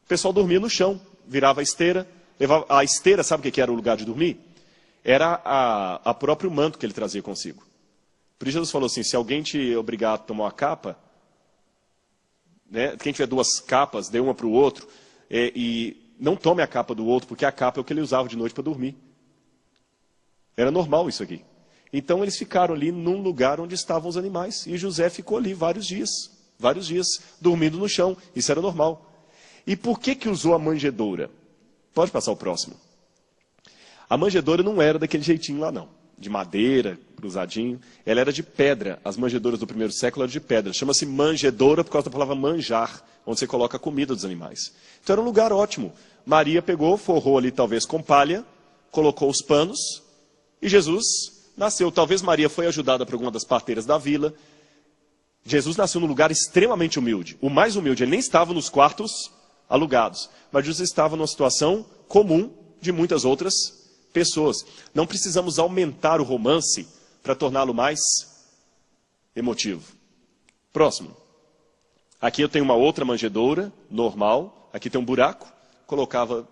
O pessoal dormia no chão, virava a esteira, levava a esteira, sabe o que era o lugar de dormir? Era a próprio manto que ele trazia consigo. Por isso Jesus falou assim, se alguém te obrigar a tomar uma capa, né, quem tiver duas capas, dê uma para o outro, e não tome a capa do outro, porque a capa é o que ele usava de noite para dormir. Era normal isso aqui. Então eles ficaram ali num lugar onde estavam os animais, e José ficou ali vários dias, dormindo no chão, isso era normal. E por que usou a manjedoura? Pode passar o próximo. A manjedoura não era daquele jeitinho lá não, de madeira, cruzadinho. Ela era de pedra. As manjedouras do primeiro século eram de pedra. Chama-se manjedoura por causa da palavra manjar, onde você coloca a comida dos animais. Então era um lugar ótimo. Maria pegou, forrou ali talvez com palha, colocou os panos, e Jesus nasceu. Talvez Maria foi ajudada por alguma das parteiras da vila. Jesus nasceu num lugar extremamente humilde. O mais humilde, ele nem estava nos quartos alugados. Mas Jesus estava numa situação comum de muitas outras pessoas. Não precisamos aumentar o romance para torná-lo mais emotivo. Próximo. Aqui eu tenho uma outra manjedoura, normal. Aqui tem um buraco. Colocava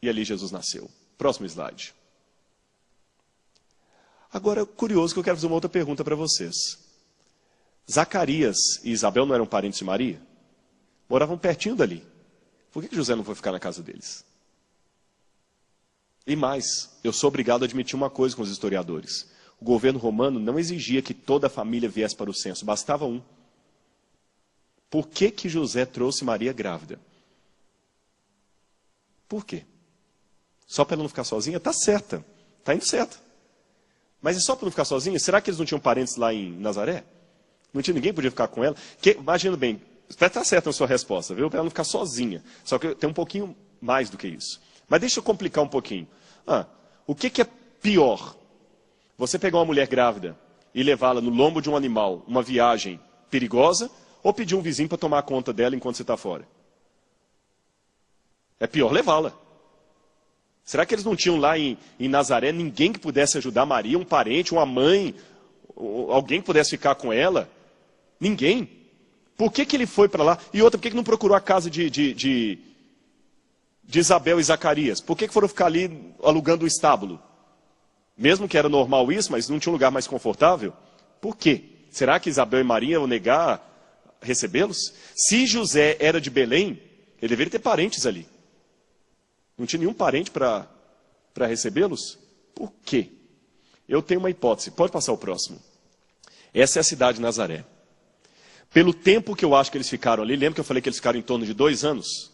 e ali Jesus nasceu. Próximo slide. Agora, curioso que eu quero fazer uma outra pergunta para vocês. Zacarias e Isabel não eram parentes de Maria? Moravam pertinho dali. Por que José não foi ficar na casa deles? E mais, eu sou obrigado a admitir uma coisa com os historiadores. O governo romano não exigia que toda a família viesse para o censo, bastava um. Por que José trouxe Maria grávida? Por quê? Só para ela não ficar sozinha? Está certa, está indo certa. Mas é só para não ficar sozinha? Será que eles não tinham parentes lá em Nazaré? Não tinha ninguém que podia ficar com ela? Imagina bem, vai estar certa na sua resposta, viu? Para ela não ficar sozinha. Só que tem um pouquinho mais do que isso. Mas deixa eu complicar um pouquinho. O que é pior? Você pegar uma mulher grávida e levá-la no lombo de um animal, uma viagem perigosa, ou pedir um vizinho para tomar conta dela enquanto você está fora? É pior levá-la. Será que eles não tinham lá em Nazaré ninguém que pudesse ajudar Maria, um parente, uma mãe, alguém que pudesse ficar com ela? Ninguém. Por que ele foi para lá? E outra, por que não procurou a casa de Isabel e Zacarias? Por que foram ficar ali alugando o estábulo? Mesmo que era normal isso, mas não tinha um lugar mais confortável? Por quê? Será que Isabel e Maria iam negar recebê-los? Se José era de Belém, ele deveria ter parentes ali. Não tinha nenhum parente para recebê-los? Por quê? Eu tenho uma hipótese. Pode passar o próximo. Essa é a cidade de Nazaré. Pelo tempo que eu acho que eles ficaram ali, lembra que eu falei que eles ficaram em torno de 2 anos?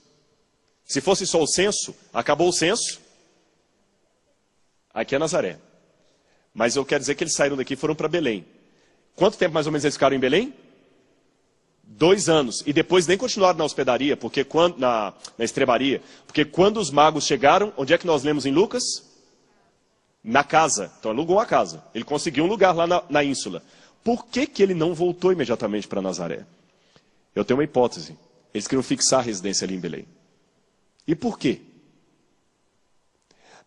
Se fosse só o censo, acabou o censo, aqui é Nazaré. Mas eu quero dizer que eles saíram daqui e foram para Belém. Quanto tempo mais ou menos eles ficaram em Belém? 2 anos. E depois nem continuaram na hospedaria, porque na estrebaria. Porque quando os magos chegaram, onde é que nós lemos em Lucas? Na casa. Então alugou a casa. Ele conseguiu um lugar lá na ínsula. Por que ele não voltou imediatamente para Nazaré? Eu tenho uma hipótese. Eles queriam fixar a residência ali em Belém. E por quê?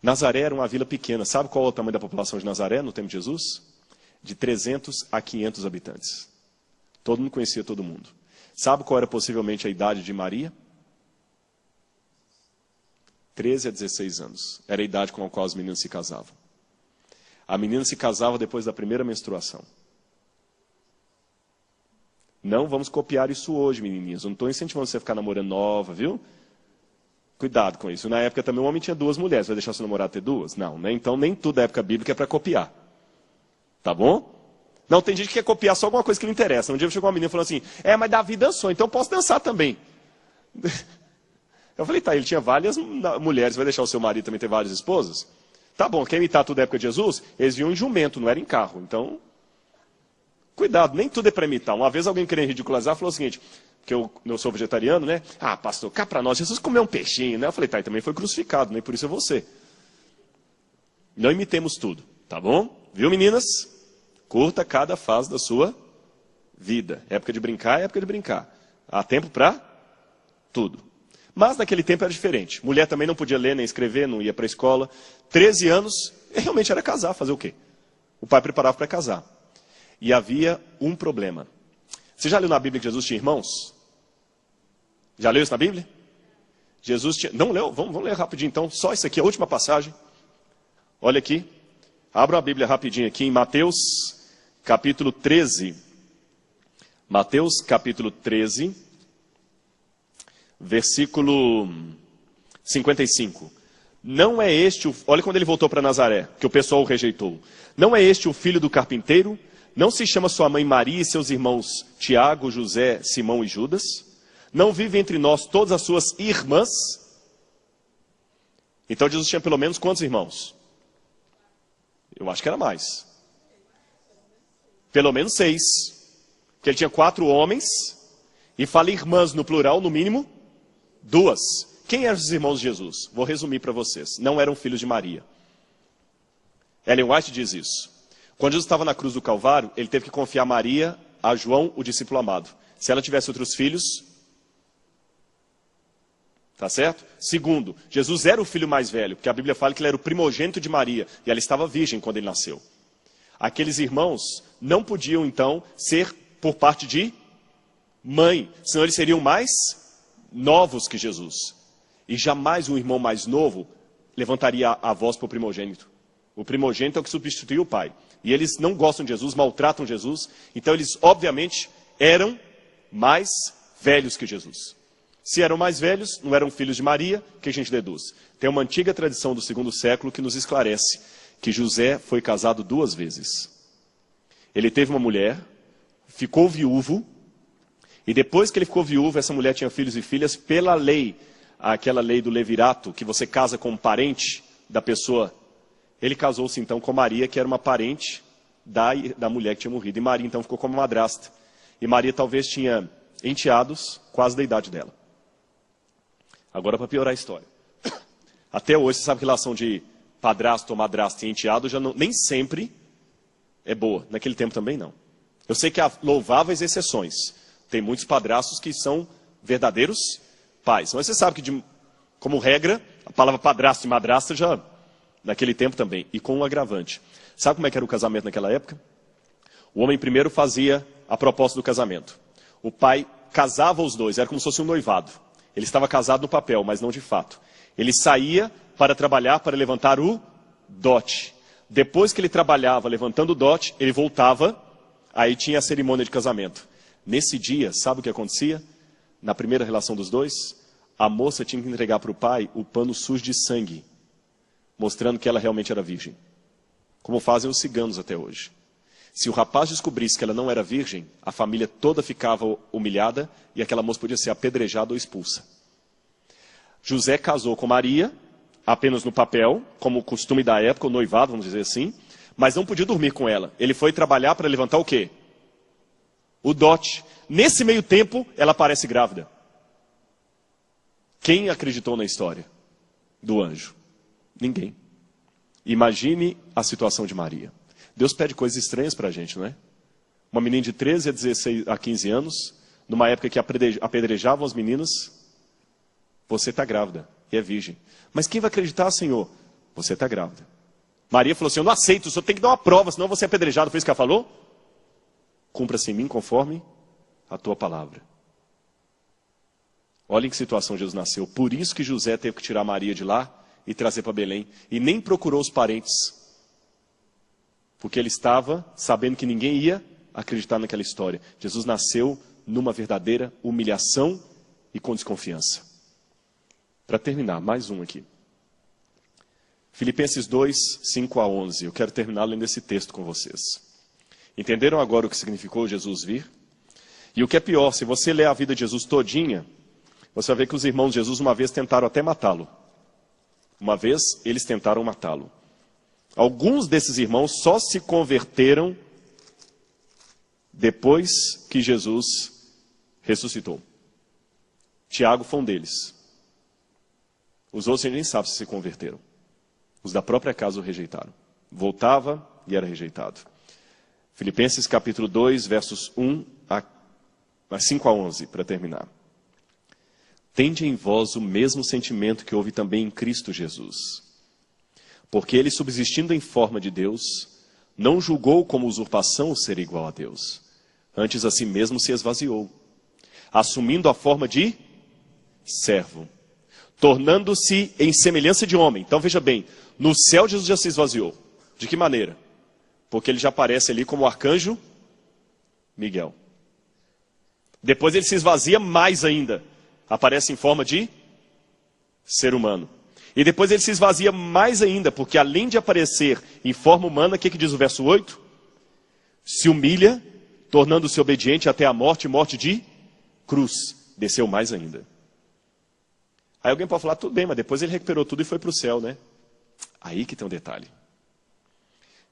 Nazaré era uma vila pequena. Sabe qual é o tamanho da população de Nazaré no tempo de Jesus? De 300 a 500 habitantes. Todo mundo conhecia todo mundo. Sabe qual era possivelmente a idade de Maria? 13 a 16 anos. Era a idade com a qual as meninas se casavam. A menina se casava depois da primeira menstruação. Não vamos copiar isso hoje, menininhas. Eu não estou incentivando você a ficar namorando nova, viu? Cuidado com isso. Na época também o homem tinha 2 mulheres. Vai deixar seu namorado ter 2? Não, né? Então nem tudo da época bíblica é para copiar. Tá bom? Não, tem gente que quer copiar só alguma coisa que não interessa. Um dia chegou uma menina falando assim, mas Davi dançou, então eu posso dançar também. Eu falei, tá, ele tinha várias mulheres, vai deixar o seu marido também ter várias esposas? Tá bom, quer imitar tudo da época de Jesus? Eles vinham em jumento, não era em carro. Então, cuidado, nem tudo é para imitar. Uma vez alguém querendo ridicularizar, falou o seguinte, que eu sou vegetariano, né? Pastor, cá para nós, Jesus comeu um peixinho, né? Eu falei, tá, e também foi crucificado, né? Por isso é você. Não imitemos tudo, tá bom? Viu, meninas? Curta cada fase da sua vida. Época de brincar é época de brincar. Há tempo para tudo. Mas naquele tempo era diferente. Mulher também não podia ler nem escrever, não ia para a escola. 13 anos, realmente era casar, fazer o quê? O pai preparava para casar. E havia um problema. Você já leu na Bíblia que Jesus tinha irmãos? Já leu isso na Bíblia? Jesus tinha... Não leu? Vamos ler rapidinho então. Só isso aqui, a última passagem. Olha aqui. Abra a Bíblia rapidinho aqui em Mateus, capítulo 13. Mateus, capítulo 13, versículo 55. Não é este, olha quando ele voltou para Nazaré, que o pessoal o rejeitou. Não é este o filho do carpinteiro? Não se chama sua mãe Maria e seus irmãos Tiago, José, Simão e Judas? Não vive entre nós todas as suas irmãs? Então Jesus tinha pelo menos quantos irmãos? Eu acho que era mais. Pelo menos 6. Porque ele tinha 4 homens. E fala irmãs no plural, no mínimo 2. Quem eram os irmãos de Jesus? Vou resumir para vocês. Não eram filhos de Maria. Ellen White diz isso. Quando Jesus estava na cruz do Calvário, ele teve que confiar Maria a João, o discípulo amado. Se ela tivesse outros filhos... Tá certo? Segundo, Jesus era o filho mais velho, porque a Bíblia fala que ele era o primogênito de Maria, e ela estava virgem quando ele nasceu. Aqueles irmãos não podiam, então, ser por parte de mãe, senão eles seriam mais novos que Jesus. E jamais um irmão mais novo levantaria a voz para o primogênito. O primogênito é o que substituiu o pai. E eles não gostam de Jesus, maltratam Jesus. Então eles, obviamente, eram mais velhos que Jesus. Se eram mais velhos, não eram filhos de Maria, o que a gente deduz? Tem uma antiga tradição do 2º século que nos esclarece que José foi casado 2 vezes. Ele teve uma mulher, ficou viúvo, e depois que ele ficou viúvo, essa mulher tinha filhos e filhas pela lei, aquela lei do levirato, que você casa com um parente da pessoa. Ele casou-se então com Maria, que era uma parente da mulher que tinha morrido. E Maria então ficou como madrasta. E Maria talvez tinha enteados quase da idade dela. Agora, para piorar a história. Até hoje, você sabe que a relação de padrasto ou madrasta e enteado já não, nem sempre é boa. Naquele tempo também não. Eu sei que há louváveis exceções. Tem muitos padrastos que são verdadeiros pais. Mas você sabe que, como regra, a palavra padrasto e madrasta já, naquele tempo também. E com um agravante. Sabe como é que era o casamento naquela época? O homem primeiro fazia a proposta do casamento. O pai casava os dois, era como se fosse um noivado. Ele estava casado no papel, mas não de fato. Ele saía para trabalhar, para levantar o dote. Depois que ele trabalhava levantando o dote, ele voltava, aí tinha a cerimônia de casamento. Nesse dia, sabe o que acontecia? Na primeira relação dos dois, a moça tinha que entregar para o pai o pano sujo de sangue, mostrando que ela realmente era virgem. Como fazem os ciganos até hoje. Se o rapaz descobrisse que ela não era virgem, a família toda ficava humilhada e aquela moça podia ser apedrejada ou expulsa. José casou com Maria, apenas no papel, como o costume da época, o noivado, vamos dizer assim, mas não podia dormir com ela. Ele foi trabalhar para levantar o quê? O dote. Nesse meio tempo, ela aparece grávida. Quem acreditou na história do anjo? Ninguém. Imagine a situação de Maria. Deus pede coisas estranhas para a gente, não é? Uma menina de 13 a 15 anos, numa época que apedrejavam as meninas, você está grávida e é virgem. Mas quem vai acreditar, Senhor? Você está grávida. Maria falou assim, eu não aceito, o Senhor tem que dar uma prova, senão você é apedrejado. Foi isso que ela falou? Cumpra-se em mim conforme a tua palavra. Olha em que situação Jesus nasceu. Por isso que José teve que tirar Maria de lá e trazer para Belém. E nem procurou os parentes. Porque ele estava sabendo que ninguém ia acreditar naquela história. Jesus nasceu numa verdadeira humilhação e com desconfiança. Para terminar, mais um aqui. Filipenses 2, 5 a 11. Eu quero terminar lendo esse texto com vocês. Entenderam agora o que significou Jesus vir? E o que é pior, se você ler a vida de Jesus todinha, você vai ver que os irmãos de Jesus uma vez tentaram até matá-lo. Uma vez eles tentaram matá-lo. Alguns desses irmãos só se converteram depois que Jesus ressuscitou. Tiago foi um deles. Os outros a gente nem sabe se converteram. Os da própria casa o rejeitaram. Voltava e era rejeitado. Filipenses capítulo 2, versos 5 a 11, para terminar. Tende em vós o mesmo sentimento que houve também em Cristo Jesus. Porque ele, subsistindo em forma de Deus, não julgou como usurpação o ser igual a Deus. Antes a si mesmo se esvaziou, assumindo a forma de servo, tornando-se em semelhança de homem. Então veja bem, no céu Jesus já se esvaziou. De que maneira? Porque ele já aparece ali como o arcanjo Miguel. Depois ele se esvazia mais ainda. Aparece em forma de ser humano. E depois ele se esvazia mais ainda, porque além de aparecer em forma humana, o que diz o verso 8? Se humilha, tornando-se obediente até a morte, morte de cruz. Desceu mais ainda. Aí alguém pode falar, tudo bem, mas depois ele recuperou tudo e foi para o céu, né? Aí que tem um detalhe.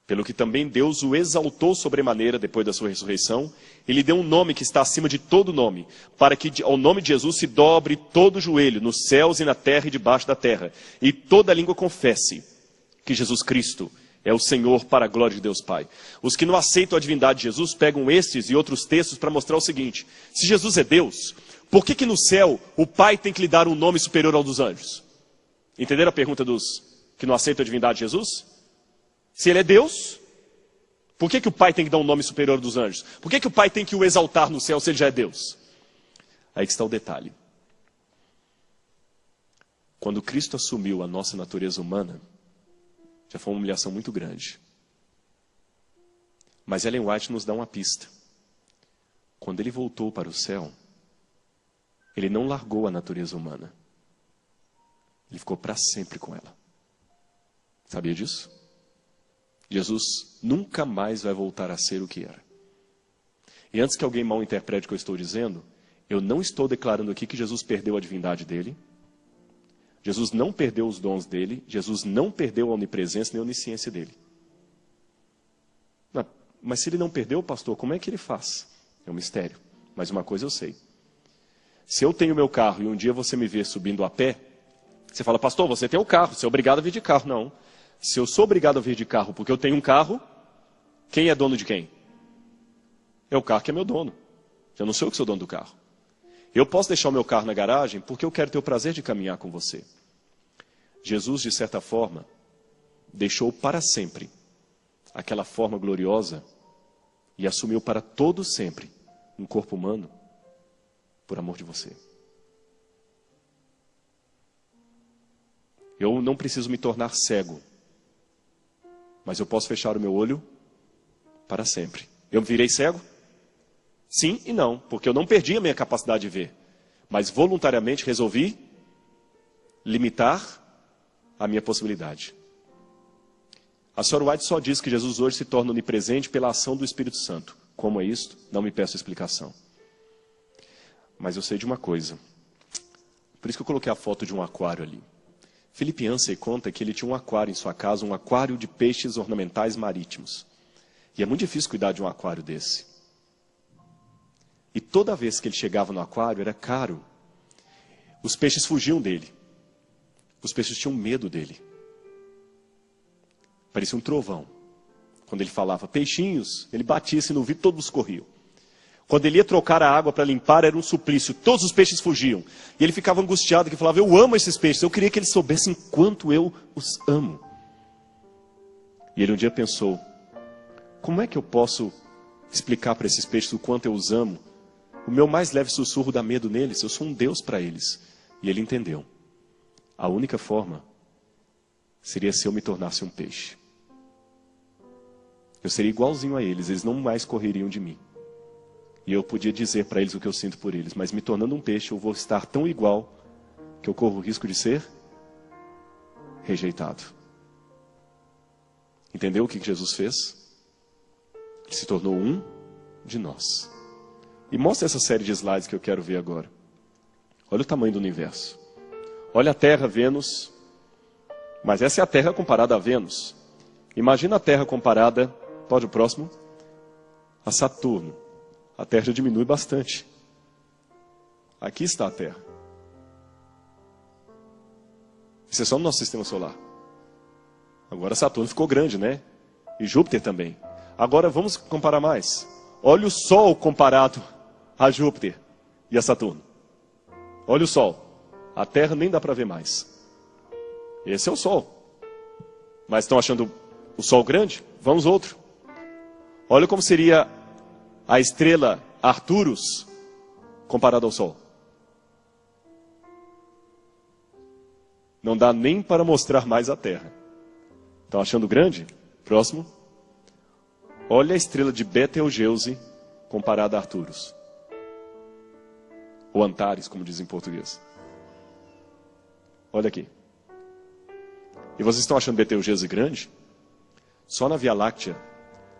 Pelo que também Deus o exaltou sobremaneira depois da sua ressurreição, ele deu um nome que está acima de todo nome, para que ao nome de Jesus se dobre todo o joelho, nos céus e na terra e debaixo da terra, e toda língua confesse que Jesus Cristo é o Senhor para a glória de Deus Pai. Os que não aceitam a divindade de Jesus pegam estes e outros textos para mostrar o seguinte, se Jesus é Deus, por que no céu o Pai tem que lhe dar um nome superior ao dos anjos? Entenderam a pergunta dos que não aceitam a divindade de Jesus? Se ele é Deus, por que o Pai tem que dar um nome superior dos anjos? Por que o Pai tem que o exaltar no céu se ele já é Deus? Aí que está o detalhe. Quando Cristo assumiu a nossa natureza humana, já foi uma humilhação muito grande. Mas Ellen White nos dá uma pista. Quando ele voltou para o céu, ele não largou a natureza humana. Ele ficou para sempre com ela. Sabia disso? Jesus nunca mais vai voltar a ser o que era. E antes que alguém mal interprete o que eu estou dizendo, eu não estou declarando aqui que Jesus perdeu a divindade dele. Jesus não perdeu os dons dele. Jesus não perdeu a onipresença nem a onisciência dele. Não, mas se ele não perdeu, pastor, como é que ele faz? É um mistério. Mas uma coisa eu sei. Se eu tenho meu carro e um dia você me vê subindo a pé, você fala, pastor, você tem o carro, você é obrigado a vir de carro. Não. Se eu sou obrigado a vir de carro porque eu tenho um carro, quem é dono de quem? É o carro que é meu dono. Eu não sou eu que sou dono do carro. Eu posso deixar o meu carro na garagem porque eu quero ter o prazer de caminhar com você. Jesus, de certa forma, deixou para sempre aquela forma gloriosa e assumiu para todo sempre um corpo humano por amor de você. Eu não preciso me tornar cego, mas eu posso fechar o meu olho para sempre. Eu virei cego? Sim e não, porque eu não perdi a minha capacidade de ver, mas voluntariamente resolvi limitar a minha possibilidade. A Sr. White só diz que Jesus hoje se torna onipresente pela ação do Espírito Santo. Como é isto? Não me peço explicação. Mas eu sei de uma coisa. Por isso que eu coloquei a foto de um aquário ali. Philip Yancey conta que ele tinha um aquário em sua casa, um aquário de peixes ornamentais marítimos. E é muito difícil cuidar de um aquário desse. E toda vez que ele chegava no aquário, era caro. Os peixes fugiam dele. Os peixes tinham medo dele. Parecia um trovão. Quando ele falava peixinhos, ele batia assim no vidro, todos corriam. Quando ele ia trocar a água para limpar, era um suplício. Todos os peixes fugiam. E ele ficava angustiado, que falava, eu amo esses peixes. Eu queria que eles soubessem quanto eu os amo. E ele um dia pensou, como é que eu posso explicar para esses peixes o quanto eu os amo? O meu mais leve sussurro dá medo neles. Eu sou um Deus para eles. E ele entendeu. A única forma seria se eu me tornasse um peixe. Eu seria igualzinho a eles. Eles não mais correriam de mim. E eu podia dizer para eles o que eu sinto por eles. Mas me tornando um peixe, eu vou estar tão igual que eu corro o risco de ser rejeitado. Entendeu o que Jesus fez? Ele se tornou um de nós. E mostra essa série de slides que eu quero ver agora. Olha o tamanho do universo. Olha a Terra, Vênus. Mas essa é a Terra comparada a Vênus. Imagina a Terra comparada, pode o próximo, a Saturno. A Terra já diminui bastante. Aqui está a Terra. Isso é só no nosso sistema solar. Agora Saturno ficou grande, né? E Júpiter também. Agora vamos comparar mais. Olha o Sol comparado a Júpiter e a Saturno. Olha o Sol. A Terra nem dá para ver mais. Esse é o Sol. Mas estão achando o Sol grande? Vamos outro. Olha como seria a estrela Arcturus comparada ao Sol. Não dá nem para mostrar mais a Terra. Estão achando grande? Próximo. Olha a estrela de Betelgeuse comparada a Arcturus. Ou Antares, como diz em português. Olha aqui. E vocês estão achando Betelgeuse grande? Só na Via Láctea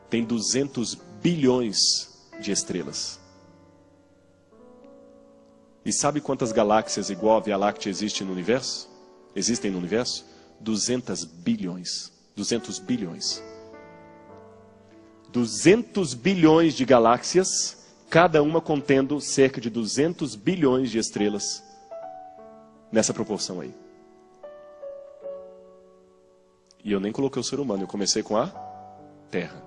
tem 200 bilhões de estrelas. E sabe quantas galáxias igual a Via Láctea existem no universo? 200 bilhões. 200 bilhões. 200 bilhões de galáxias, cada uma contendo cerca de 200 bilhões de estrelas. Nessa proporção aí. E eu nem coloquei o ser humano, eu comecei com a Terra.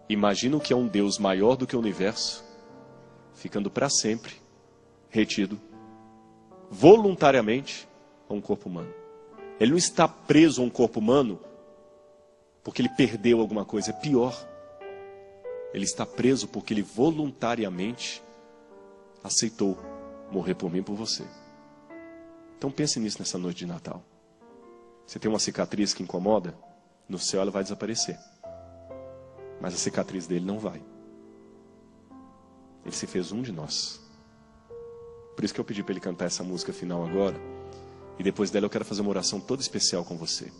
Imagina o que é um Deus maior do que o universo, ficando para sempre, retido, voluntariamente, a um corpo humano. Ele não está preso a um corpo humano porque ele perdeu alguma coisa. É pior. Ele está preso porque ele voluntariamente aceitou morrer por mim e por você. Então pense nisso nessa noite de Natal. Você tem uma cicatriz que incomoda? No céu ela vai desaparecer. Mas a cicatriz dele não vai. Ele se fez um de nós. Por isso que eu pedi para ele cantar essa música final agora. E depois dela eu quero fazer uma oração toda especial com você.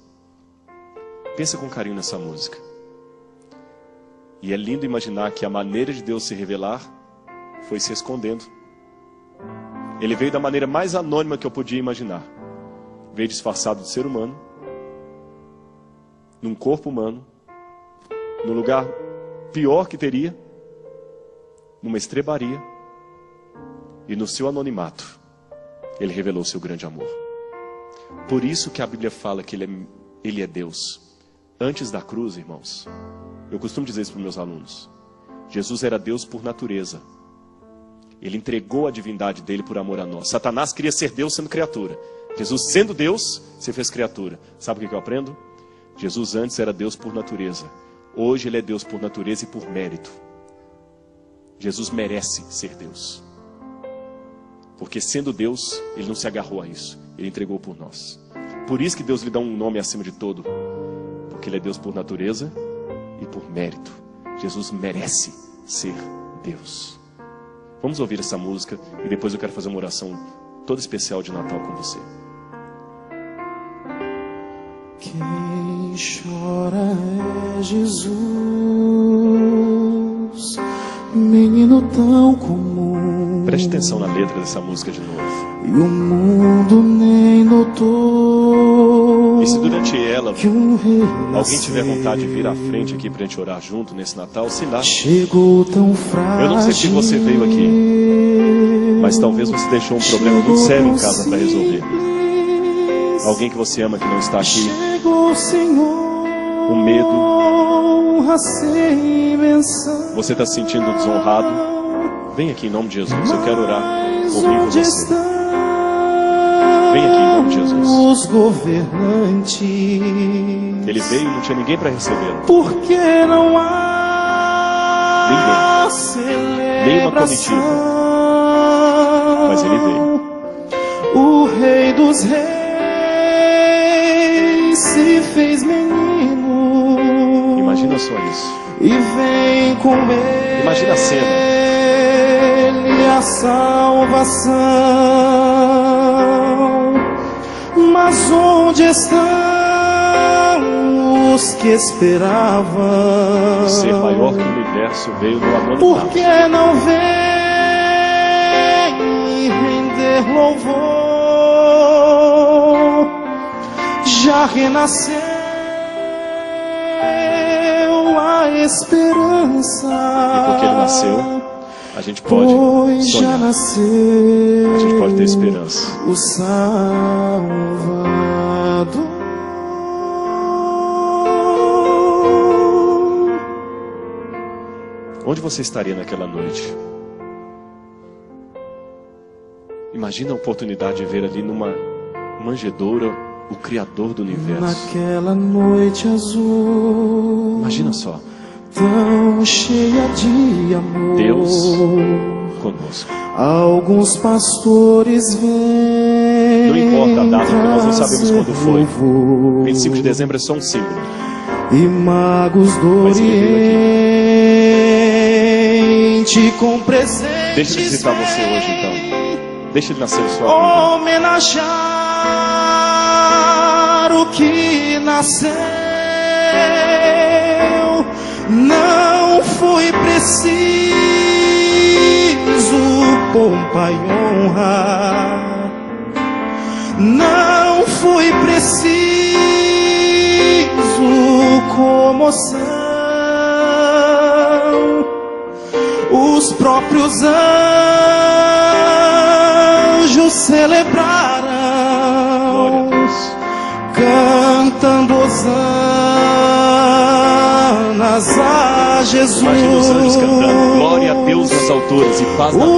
Pensa com carinho nessa música. E é lindo imaginar que a maneira de Deus se revelar foi se escondendo. Ele veio da maneira mais anônima que eu podia imaginar. Veio disfarçado de ser humano, num corpo humano, no lugar pior que teria, numa estrebaria, e no seu anonimato, ele revelou seu grande amor. Por isso que a Bíblia fala que ele é Deus. Antes da cruz, irmãos, eu costumo dizer isso para os meus alunos, Jesus era Deus por natureza. Ele entregou a divindade dele por amor a nós. Satanás queria ser Deus sendo criatura. Jesus sendo Deus, se fez criatura. Sabe o que eu aprendo? Jesus antes era Deus por natureza. Hoje ele é Deus por natureza e por mérito. Jesus merece ser Deus. Porque sendo Deus, ele não se agarrou a isso. Ele entregou por nós. Por isso que Deus lhe dá um nome acima de todo. Porque ele é Deus por natureza e por mérito. Jesus merece ser Deus. Vamos ouvir essa música e depois eu quero fazer uma oração toda especial de Natal com você. Quem chora é Jesus, menino tão comum. Preste atenção na letra dessa música de novo. E o mundo nem notou. E se durante ela que um rei alguém tiver vontade de vir à frente aqui pra gente orar junto nesse Natal, sei lá. Chegou tão frágil. Eu não sei se você veio aqui, mas talvez você deixou um problema muito sério em casa para resolver. Alguém que você ama que não está aqui. Um medo. Você está se sentindo desonrado. Vem aqui em nome de Jesus. Eu quero orar comigo com você. Vem aqui em nome de Jesus. Os governantes. Ele veio e não tinha ninguém para recebê-lo. Porque não há nenhuma comitiva. Mas ele veio. O Rei dos Reis se fez menino. Imagina só isso. E vem com ele. Imagina a cena. A salvação. Mas onde estão os que esperavam? O ser maior que o universo veio no anonimato. Por que não vem render louvor? Já renasceu a esperança. E porque ele nasceu, a gente pode sonhar. A gente pode ter esperança. O Salvador. Onde você estaria naquela noite? Imagina a oportunidade de ver ali numa manjedoura o Criador do universo. Naquela noite azul. Imagina só. Tão cheia de amor. Deus conosco. Alguns pastores vêm. Não importa a data, porque nós não sabemos quando foi. 25 de dezembro é só um símbolo. E magos do Oriente com presentes. Deixa ele visitar você hoje então. Deixa ele nascer em sua vida. Homenagear o que nasceu. Não foi preciso pompa e honra. Não foi preciso comoção. Os próprios anjos celebraram, cantando hosanas a Jesus. Imagina os anjos cantando glória a Deus nas alturas e paz na terra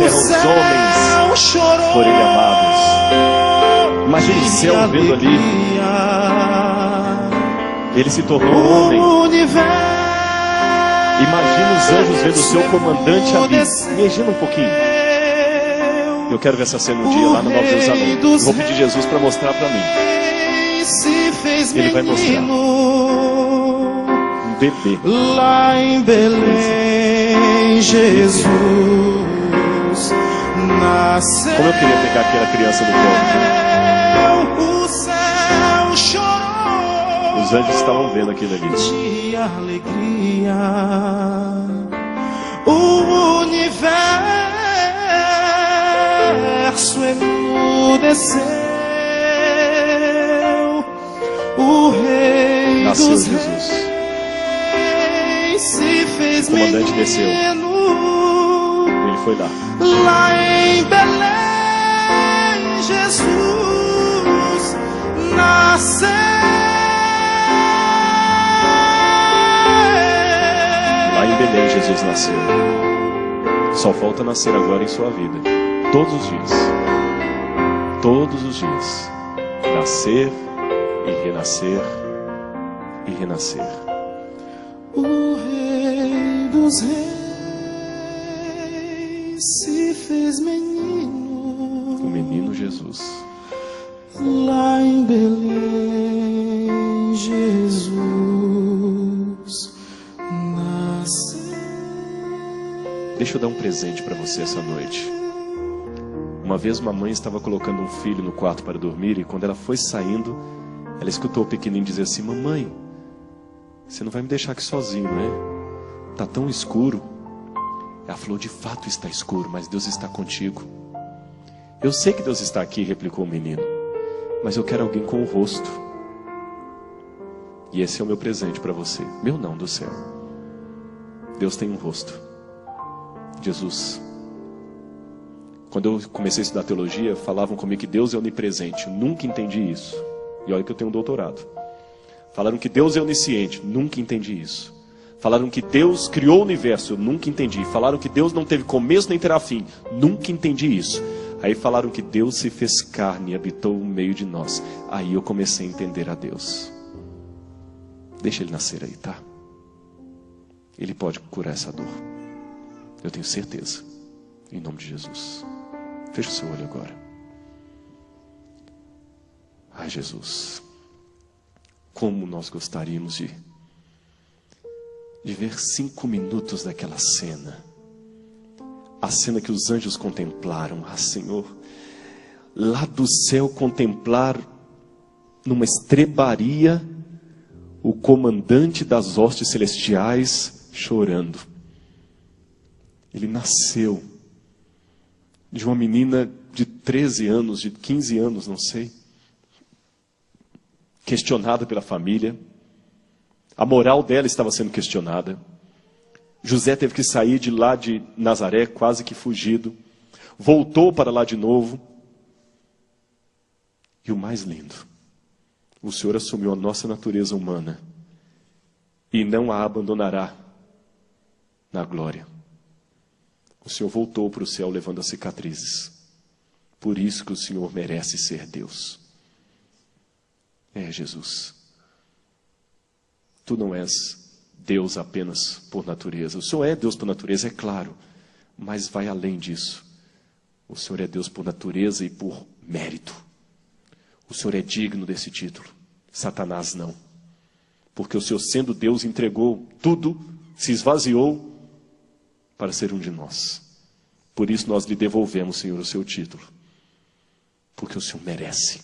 aos homens por ele amados. Imagina o céu vendo ali. Ele se tornou um homem. Imagina os anjos vendo o seu comandante ali. Imagina um pouquinho. Eu quero ver essa cena um dia lá no Nova Jerusalém. Eu vou pedir Jesus para mostrar para mim. Ele vai mostrar. Um bebê. Lá em Belém, Jesus nasceu. Como eu queria pegar aquela criança no colo. O céu chorou. Os anjos estavam vendo aquilo ali. De alegria, o universo emudeceu. O Rei Nasceu dos Jesus. Reis se fez O comandante desceu. menino. Ele foi lá. Lá em Belém, Jesus nasceu. Lá em Belém Jesus nasceu. Só falta nascer agora em sua vida. Todos os dias. Todos os dias. Nascer e renascer e renascer. O Rei dos Reis se fez menino. O menino Jesus. Lá em Belém, Jesus nasceu. Deixa eu dar um presente para você essa noite. Uma vez uma mãe estava colocando um filho no quarto para dormir e quando ela foi saindo, ela escutou o pequenininho dizer assim: mamãe, você não vai me deixar aqui sozinho, né? Tá tão escuro. Ela falou: de fato está escuro, mas Deus está contigo. Eu sei que Deus está aqui, replicou o menino, mas eu quero alguém com o rosto. E esse é o meu presente para você. Meu não, do céu. Deus tem um rosto. Jesus. Quando eu comecei a estudar teologia, falavam comigo que Deus é onipresente. Eu nunca entendi isso. E olha que eu tenho um doutorado. Falaram que Deus é onisciente. Nunca entendi isso. Falaram que Deus criou o universo. Eu nunca entendi. Falaram que Deus não teve começo nem terá fim. Nunca entendi isso. Aí falaram que Deus se fez carne e habitou no meio de nós. Aí eu comecei a entender a Deus. Deixa ele nascer aí, tá? Ele pode curar essa dor. Eu tenho certeza. Em nome de Jesus. Feche o seu olho agora. Ai, Jesus. Como nós gostaríamos de ver 5 minutos daquela cena. A cena que os anjos contemplaram. Ah, Senhor. Lá do céu contemplar numa estrebaria o comandante das hostes celestiais chorando. Ele nasceu de uma menina de 13 anos, de 15 anos, não sei, questionada pela família. A moral dela estava sendo questionada. José teve que sair de lá de Nazaré, quase que fugido. Voltou para lá de novo. E o mais lindo, o Senhor assumiu a nossa natureza humana e não a abandonará na glória. O Senhor voltou para o céu levando as cicatrizes. Por isso que o Senhor merece ser Deus. É, Jesus. Tu não és Deus apenas por natureza. O Senhor é Deus por natureza, é claro. Mas vai além disso. O Senhor é Deus por natureza e por mérito. O Senhor é digno desse título. Satanás não. Porque o Senhor, sendo Deus, entregou tudo, se esvaziou para ser um de nós. Por isso nós lhe devolvemos, Senhor, o seu título. Porque o Senhor merece.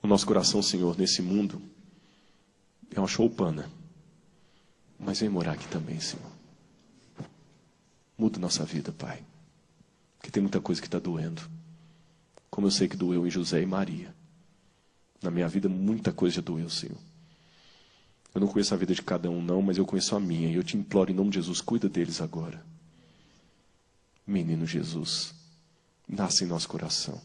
O nosso coração, Senhor, nesse mundo é uma choupana. Mas vem morar aqui também, Senhor. Muda nossa vida, Pai. Porque tem muita coisa que está doendo. Como eu sei que doeu em José e Maria. Na minha vida, muita coisa já doeu, Senhor. Eu não conheço a vida de cada um, não, mas eu conheço a minha. E eu te imploro, em nome de Jesus, cuida deles agora. Menino Jesus, nasce em nosso coração.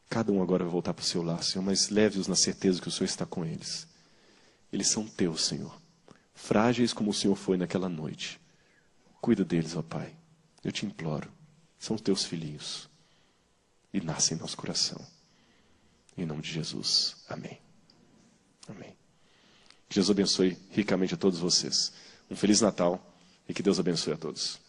Cada um agora vai voltar para o seu lar, Senhor, mas leve-os na certeza que o Senhor está com eles. Eles são teus, Senhor. Frágeis como o Senhor foi naquela noite. Cuida deles, ó Pai. Eu te imploro. São os teus filhinhos. E nascem em nosso coração. Em nome de Jesus. Amém. Amém. Que Deus abençoe ricamente a todos vocês. Um Feliz Natal e que Deus abençoe a todos.